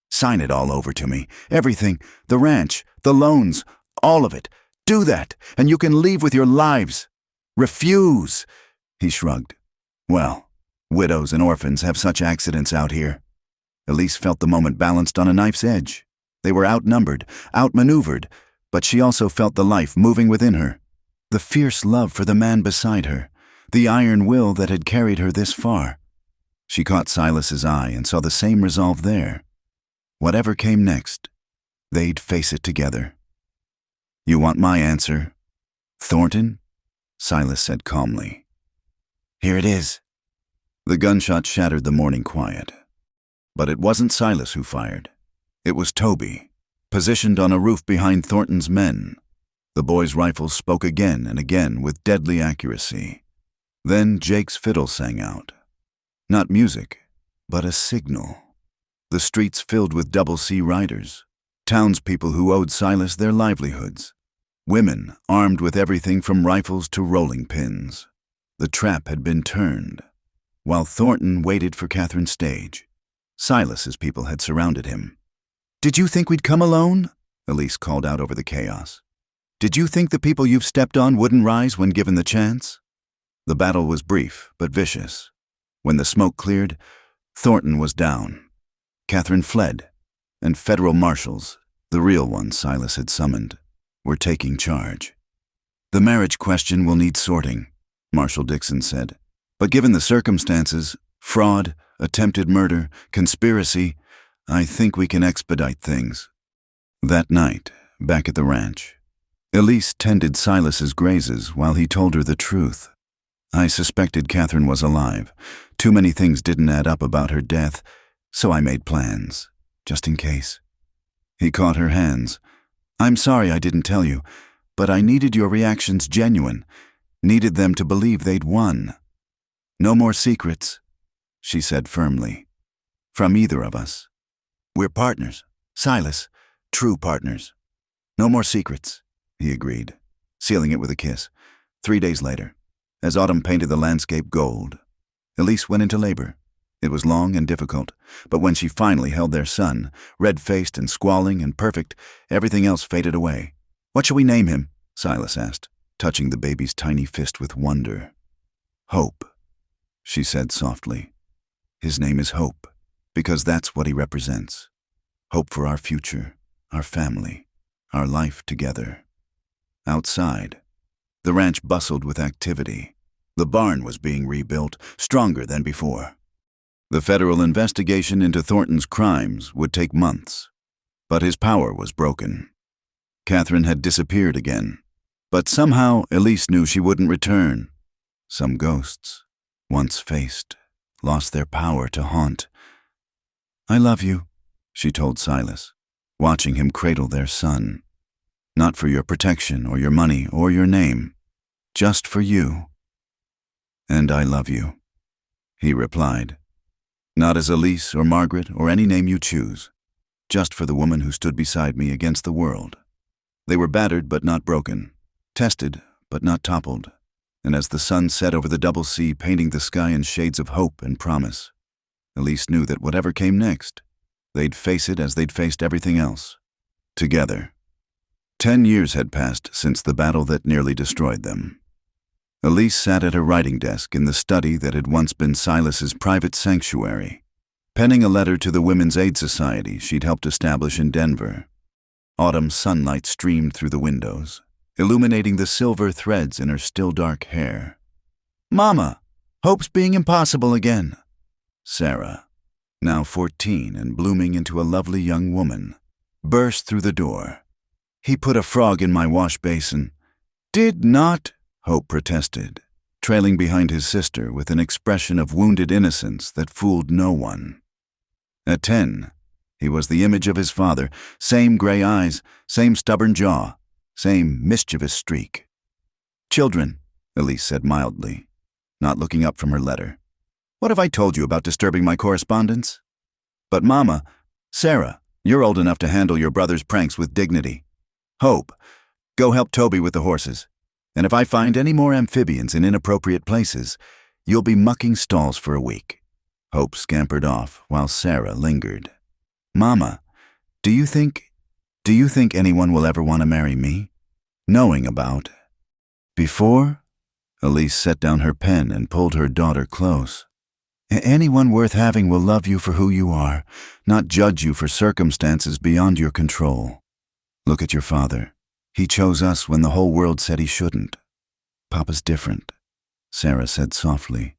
"Sign it all over to me. Everything. The ranch, the loans, all of it. Do that, and you can leave with your lives. Refuse." He shrugged. "Well, widows and orphans have such accidents out here." Elise felt the moment balanced on a knife's edge. They were outnumbered, outmaneuvered, but she also felt the life moving within her. The fierce love for the man beside her, the iron will that had carried her this far. She caught Silas's eye and saw the same resolve there. Whatever came next, they'd face it together. "You want my answer, Thornton?" Silas said calmly. "Here it is." The gunshot shattered the morning quiet. But it wasn't Silas who fired. It was Toby, positioned on a roof behind Thornton's men. The boy's rifles spoke again and again with deadly accuracy. Then Jake's fiddle sang out. Not music, but a signal. The streets filled with double C riders, townspeople who owed Silas their livelihoods, women armed with everything from rifles to rolling pins. The trap had been turned. While Thornton waited for Catherine's stage, Silas's people had surrounded him. "Did you think we'd come alone?" Elise called out over the chaos. "Did you think the people you've stepped on wouldn't rise when given the chance?" The battle was brief but vicious. When the smoke cleared, Thornton was down. Catherine fled, and federal marshals, the real ones Silas had summoned, were taking charge. "The marriage question will need sorting," Marshal Dixon said. "But given the circumstances, fraud, attempted murder, conspiracy, I think we can expedite things." That night, back at the ranch, Elise tended Silas's grazes while he told her the truth. "I suspected Catherine was alive. Too many things didn't add up about her death, so I made plans, just in case." He caught her hands. "I'm sorry I didn't tell you, but I needed your reactions genuine, needed them to believe they'd won. No more secrets," she said firmly, "from either of us. We're partners, Silas, true partners. No more secrets," he agreed, sealing it with a kiss. 3 days later, as autumn painted the landscape gold, Elise went into labor. It was long and difficult, but when she finally held their son, red-faced and squalling and perfect, everything else faded away. "What shall we name him?" Silas asked, touching the baby's tiny fist with wonder. "Hope," she said softly. "His name is Hope, because that's what he represents. Hope for our future, our family, our life together." Outside, the ranch bustled with activity. The barn was being rebuilt, stronger than before. The federal investigation into Thornton's crimes would take months, but his power was broken. Catherine had disappeared again, but somehow Elise knew she wouldn't return. Some ghosts, once faced, lost their power to haunt. "I love you," she told Silas, watching him cradle their son. "Not for your protection or your money or your name, just for you." "And I love you," he replied. "Not as Elise or Margaret or any name you choose, just for the woman who stood beside me against the world." They were battered but not broken, tested but not toppled, and as the sun set over the double sea painting the sky in shades of hope and promise, Elise knew that whatever came next, they'd face it as they'd faced everything else. Together. 10 years had passed since the battle that nearly destroyed them. Elise sat at her writing desk in the study that had once been Silas's private sanctuary, penning a letter to the Women's Aid Society she'd helped establish in Denver. Autumn sunlight streamed through the windows, illuminating the silver threads in her still dark hair. "Mama, hope's being impossible again." Sarah, now 14 and blooming into a lovely young woman, burst through the door. "He put a frog in my wash basin." "Did not," Hope protested, trailing behind his sister with an expression of wounded innocence that fooled no one. At 10, he was the image of his father, same gray eyes, same stubborn jaw, same mischievous streak. "Children," Elise said mildly, not looking up from her letter. "What have I told you about disturbing my correspondence?" "But Mama, Sarah, you're old enough to handle your brother's pranks with dignity. Hope, go help Toby with the horses. And if I find any more amphibians in inappropriate places, you'll be mucking stalls for a week." Hope scampered off while Sarah lingered. "Mama, do you think anyone will ever want to marry me? Knowing about..." "Before?" Elise set down her pen and pulled her daughter close. "Anyone worth having will love you for who you are, not judge you for circumstances beyond your control. Look at your father. He chose us when the whole world said he shouldn't. Papa's different," Sarah said softly.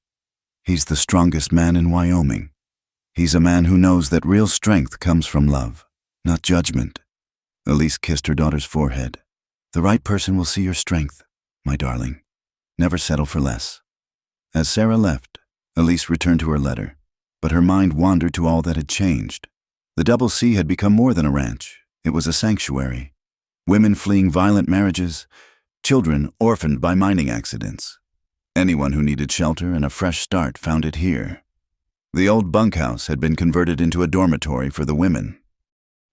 "He's the strongest man in Wyoming. He's a man who knows that real strength comes from love, not judgment." Elise kissed her daughter's forehead. "The right person will see your strength, my darling. Never settle for less." As Sarah left, Elise returned to her letter, but her mind wandered to all that had changed. The Double C had become more than a ranch. It was a sanctuary. Women fleeing violent marriages, children orphaned by mining accidents. Anyone who needed shelter and a fresh start found it here. The old bunkhouse had been converted into a dormitory for the women.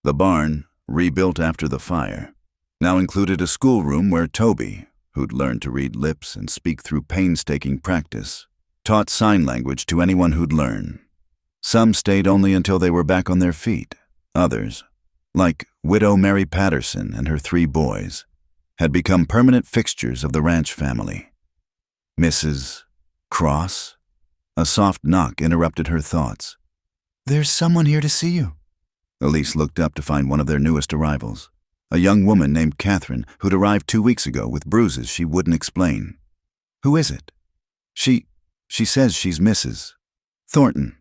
The barn, rebuilt after the fire, now included a schoolroom where Toby, who'd learned to read lips and speak through painstaking practice, taught sign language to anyone who'd learn. Some stayed only until they were back on their feet. Others, like widow Mary Patterson and her 3 boys, had become permanent fixtures of the ranch family. "Mrs. Cross?" A soft knock interrupted her thoughts. "There's someone here to see you." Elise looked up to find one of their newest arrivals, a young woman named Catherine who'd arrived 2 weeks ago with bruises she wouldn't explain. "Who is it?" She says she's Mrs. Thornton.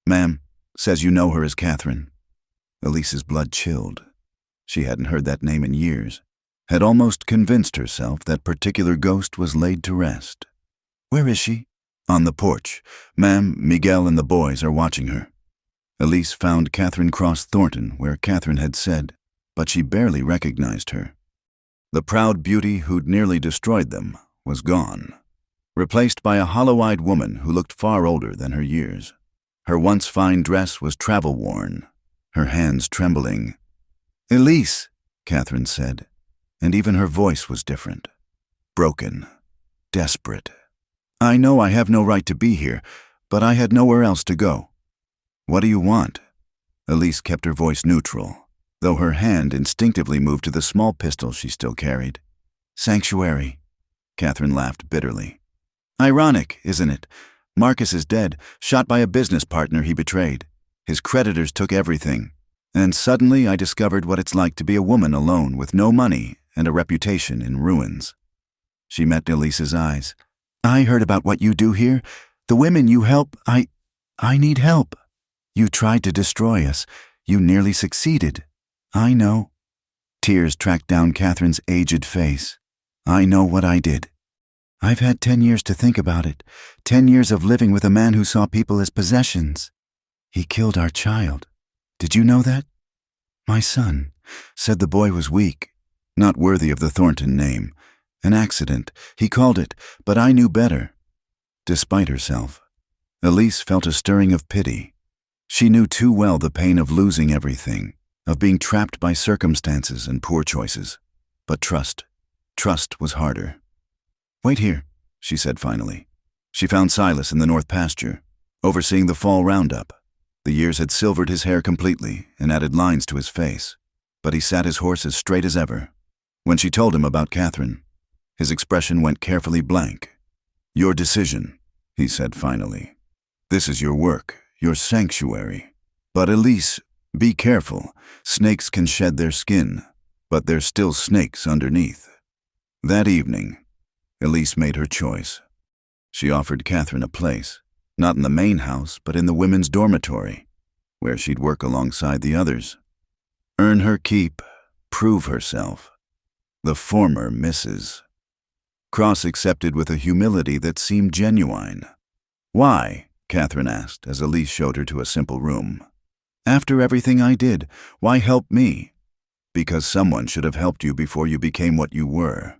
Ma'am, says you know her as Catherine." Elise's blood chilled. She hadn't heard that name in years, had almost convinced herself that particular ghost was laid to rest. "Where is she?" "On the porch. Ma'am, Miguel and the boys are watching her." Elise found Catherine Cross Thornton where Catherine had said, but she barely recognized her. The proud beauty who'd nearly destroyed them was gone, replaced by a hollow-eyed woman who looked far older than her years. Her once fine dress was travel-worn, her hands trembling. "Elise," Catherine said, and even her voice was different. Broken, desperate. "I know I have no right to be here, but I had nowhere else to go." "What do you want?" Elise kept her voice neutral, though her hand instinctively moved to the small pistol she still carried. "Sanctuary," Catherine laughed bitterly. "Ironic, isn't it? Marcus is dead, shot by a business partner he betrayed. His creditors took everything. And suddenly I discovered what it's like to be a woman alone with no money and a reputation in ruins." She met Elise's eyes. "I heard about what you do here. The women you help, I need help. You tried to destroy us. You nearly succeeded. I know." Tears tracked down Catherine's aged face. "I know what I did. I've had 10 years to think about it. 10 years of living with a man who saw people as possessions. He killed our child. Did you know that? My son said the boy was weak, not worthy of the Thornton name. An accident, he called it, but I knew better." Despite herself, Elise felt a stirring of pity. She knew too well the pain of losing everything, of being trapped by circumstances and poor choices. But trust was harder. "Wait here," she said finally. She found Silas in the north pasture. overseeing the fall roundup. The years had silvered his hair completely and added lines to his face, but he sat his horse as straight as ever. When she told him about Catherine, his expression went carefully blank. "Your decision," he said finally. "This is your work, your sanctuary. But Elise, be careful. Snakes can shed their skin, but there's still snakes underneath." That evening, Elise made her choice. She offered Catherine a place, not in the main house, but in the women's dormitory, where she'd work alongside the others. Earn her keep, prove herself. The former misses. Cross accepted with a humility that seemed genuine. "Why?" Catherine asked as Elise showed her to a simple room. "After everything I did, why help me?" "Because someone should have helped you before you became what you were."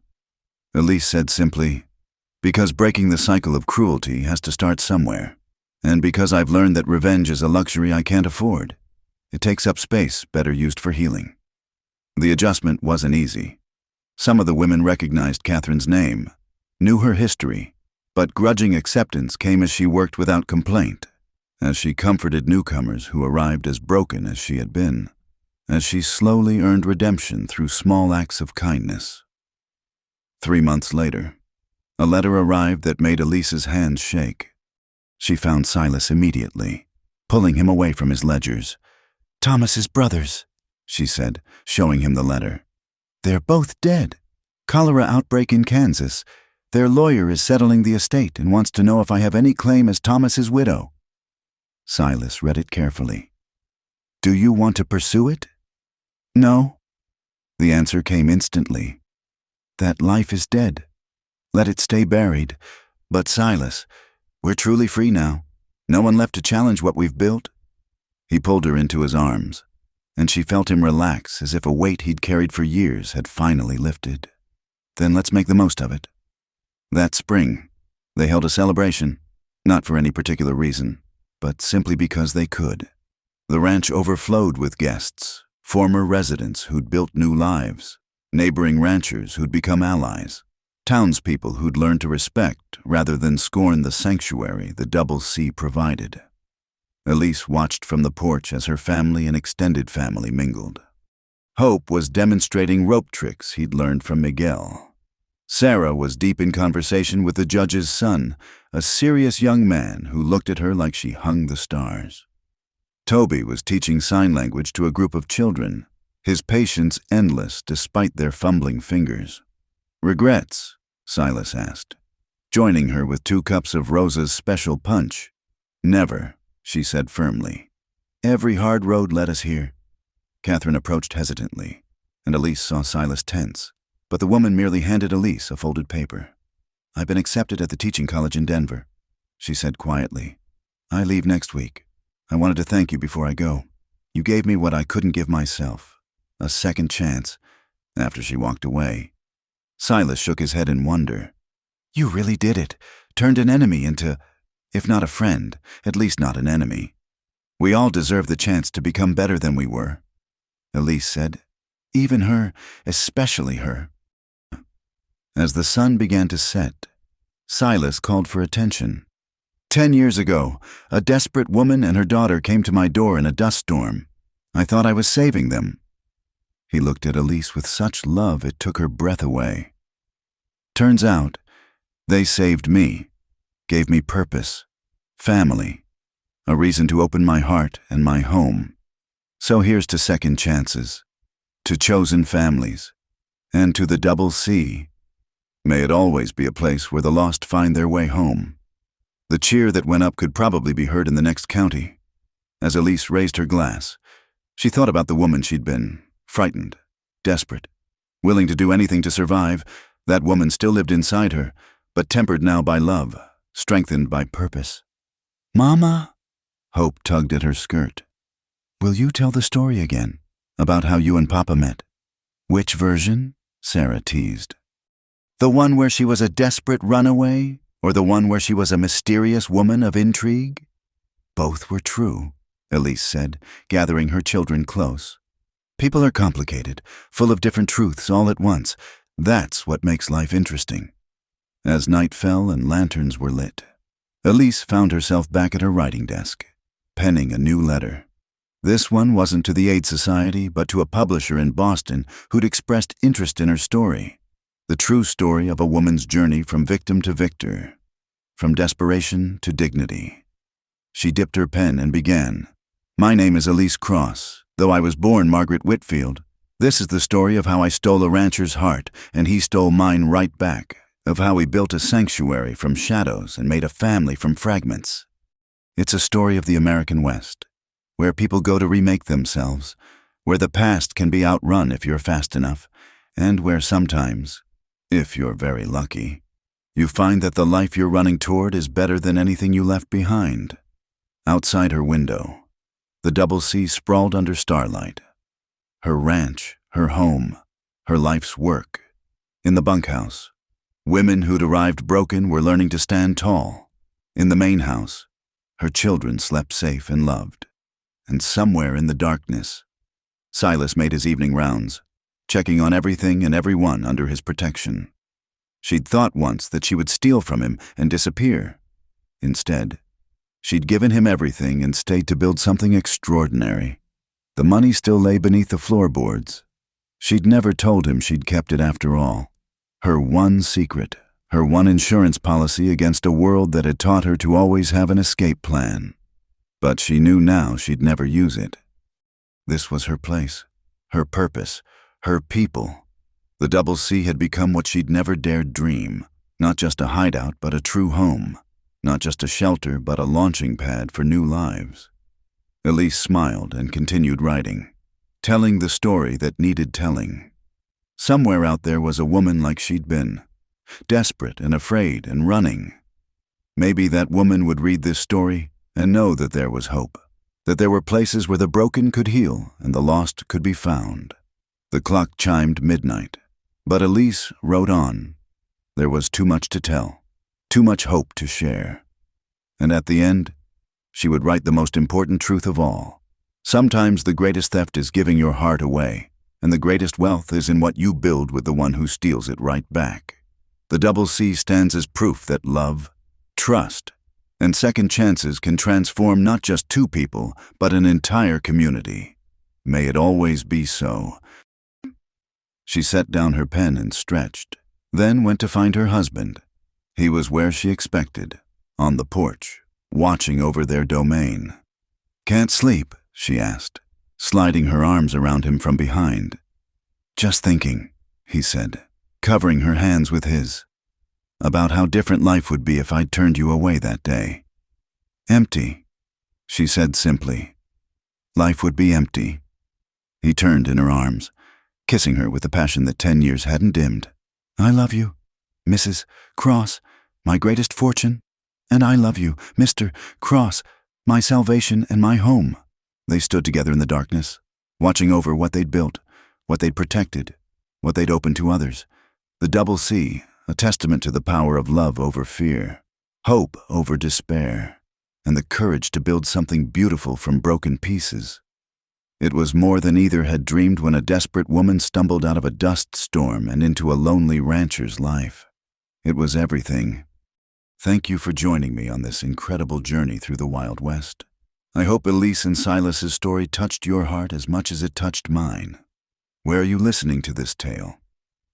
Elise said simply, "Because breaking the cycle of cruelty has to start somewhere. And because I've learned that revenge is a luxury I can't afford. It takes up space better used for healing." The adjustment wasn't easy. Some of the women recognized Catherine's name, knew her history, but grudging acceptance came as she worked without complaint, as she comforted newcomers who arrived as broken as she had been, as she slowly earned redemption through small acts of kindness. 3 months later, a letter arrived that made Elise's hands shake. She found Silas immediately, pulling him away from his ledgers. "Thomas's brothers," she said, showing him the letter. "They're both dead. Cholera outbreak in Kansas. Their lawyer is settling the estate and wants to know if I have any claim as Thomas's widow." Silas read it carefully. "Do you want to pursue it?" "No." The answer came instantly. "That life is dead. Let it stay buried. But Silas, we're truly free now. No one left to challenge what we've built." He pulled her into his arms, and she felt him relax as if a weight he'd carried for years had finally lifted. "Then let's make the most of it." That spring, they held a celebration, not for any particular reason, but simply because they could. The ranch overflowed with guests, former residents who'd built new lives, neighboring ranchers who'd become allies, townspeople who'd learned to respect rather than scorn the sanctuary the Double C provided. Elise watched from the porch as her family and extended family mingled. Hope was demonstrating rope tricks he'd learned from Miguel. Sarah was deep in conversation with the judge's son, a serious young man who looked at her like she hung the stars. Toby was teaching sign language to a group of children, his patience endless despite their fumbling fingers. "Regrets?" Silas asked, joining her with 2 cups of Rosa's special punch. "Never," she said firmly. "Every hard road led us here." Catherine approached hesitantly, and Elise saw Silas tense, but the woman merely handed Elise a folded paper. "I've been accepted at the teaching college in Denver," she said quietly. "I leave next week. I wanted to thank you before I go. You gave me what I couldn't give myself, a second chance." After she walked away, Silas shook his head in wonder. "You really did it, turned an enemy into, if not a friend, at least not an enemy. We all deserve the chance to become better than we were," Elise said. "Even her, especially her." As the sun began to set, Silas called for attention. 10 years ago, a desperate woman and her daughter came to my door in a dust storm. I thought I was saving them." He looked at Elise with such love it took her breath away. "Turns out, they saved me, gave me purpose, family, a reason to open my heart and my home. So here's to second chances, to chosen families, and to the Double C. May it always be a place where the lost find their way home." The cheer that went up could probably be heard in the next county. As Elise raised her glass, she thought about the woman she'd been, frightened, desperate, willing to do anything to survive. That woman still lived inside her, but tempered now by love, strengthened by purpose. "Mama," Hope tugged at her skirt. "Will you tell the story again, about how you and Papa met?" "Which version?" Sarah teased. "The one where she was a desperate runaway, or the one where she was a mysterious woman of intrigue?" "Both were true," Elise said, gathering her children close. "People are complicated, full of different truths all at once. That's what makes life interesting." As night fell and lanterns were lit, Elise found herself back at her writing desk, penning a new letter. This one wasn't to the Aid Society, but to a publisher in Boston who'd expressed interest in her story. The true story of a woman's journey from victim to victor, from desperation to dignity. She dipped her pen and began. My name is Elise Cross. Though I was born Margaret Whitfield, this is the story of how I stole a rancher's heart and he stole mine right back, of how we built a sanctuary from shadows and made a family from fragments. It's a story of the American West, where people go to remake themselves, where the past can be outrun if you're fast enough, and where sometimes, if you're very lucky, you find that the life you're running toward is better than anything you left behind. Outside her window, the Double C sprawled under starlight. Her ranch, her home, her life's work. In the bunkhouse, women who'd arrived broken were learning to stand tall. In the main house, her children slept safe and loved. And somewhere in the darkness, Silas made his evening rounds, checking on everything and everyone under his protection. She'd thought once that she would steal from him and disappear. Instead, she'd given him everything and stayed to build something extraordinary. The money still lay beneath the floorboards. She'd never told him she'd kept it after all. Her one secret, her one insurance policy against a world that had taught her to always have an escape plan. But she knew now she'd never use it. This was her place, her purpose, her people. The Double C had become what she'd never dared dream, not just a hideout but a true home, not just a shelter but a launching pad for new lives. Elise smiled and continued writing, telling the story that needed telling. Somewhere out there was a woman like she'd been, desperate and afraid and running. Maybe that woman would read this story and know that there was hope, that there were places where the broken could heal and the lost could be found. The clock chimed midnight, but Elise wrote on. There was too much to tell, too much hope to share. And at the end, she would write the most important truth of all. Sometimes the greatest theft is giving your heart away, and the greatest wealth is in what you build with the one who steals it right back. The Double C stands as proof that love, trust, and second chances can transform not just two people, but an entire community. May it always be so. She set down her pen and stretched, then went to find her husband. He was where she expected, on the porch, watching over their domain. Can't sleep, she asked, sliding her arms around him from behind. Just thinking, he said, covering her hands with his, about how different life would be if I'd turned you away that day. Empty, she said simply. Life would be empty. He turned in her arms, kissing her with a passion that 10 years hadn't dimmed. I love you, Mrs. Cross, my greatest fortune, and I love you, Mr. Cross, my salvation and my home. They stood together in the darkness, watching over what they'd built, what they'd protected, what they'd opened to others. The Double C, a testament to the power of love over fear, hope over despair, and the courage to build something beautiful from broken pieces. It was more than either had dreamed when a desperate woman stumbled out of a dust storm and into a lonely rancher's life. It was everything. Thank you for joining me on this incredible journey through the Wild West. I hope Elise and Silas's story touched your heart as much as it touched mine. Where are you listening to this tale?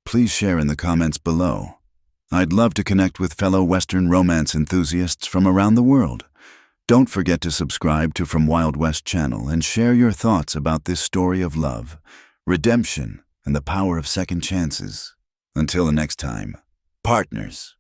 Please share in the comments below. I'd love to connect with fellow Western romance enthusiasts from around the world. Don't forget to subscribe to From Wild West channel and share your thoughts about this story of love, redemption, and the power of second chances. Until the next time, partners.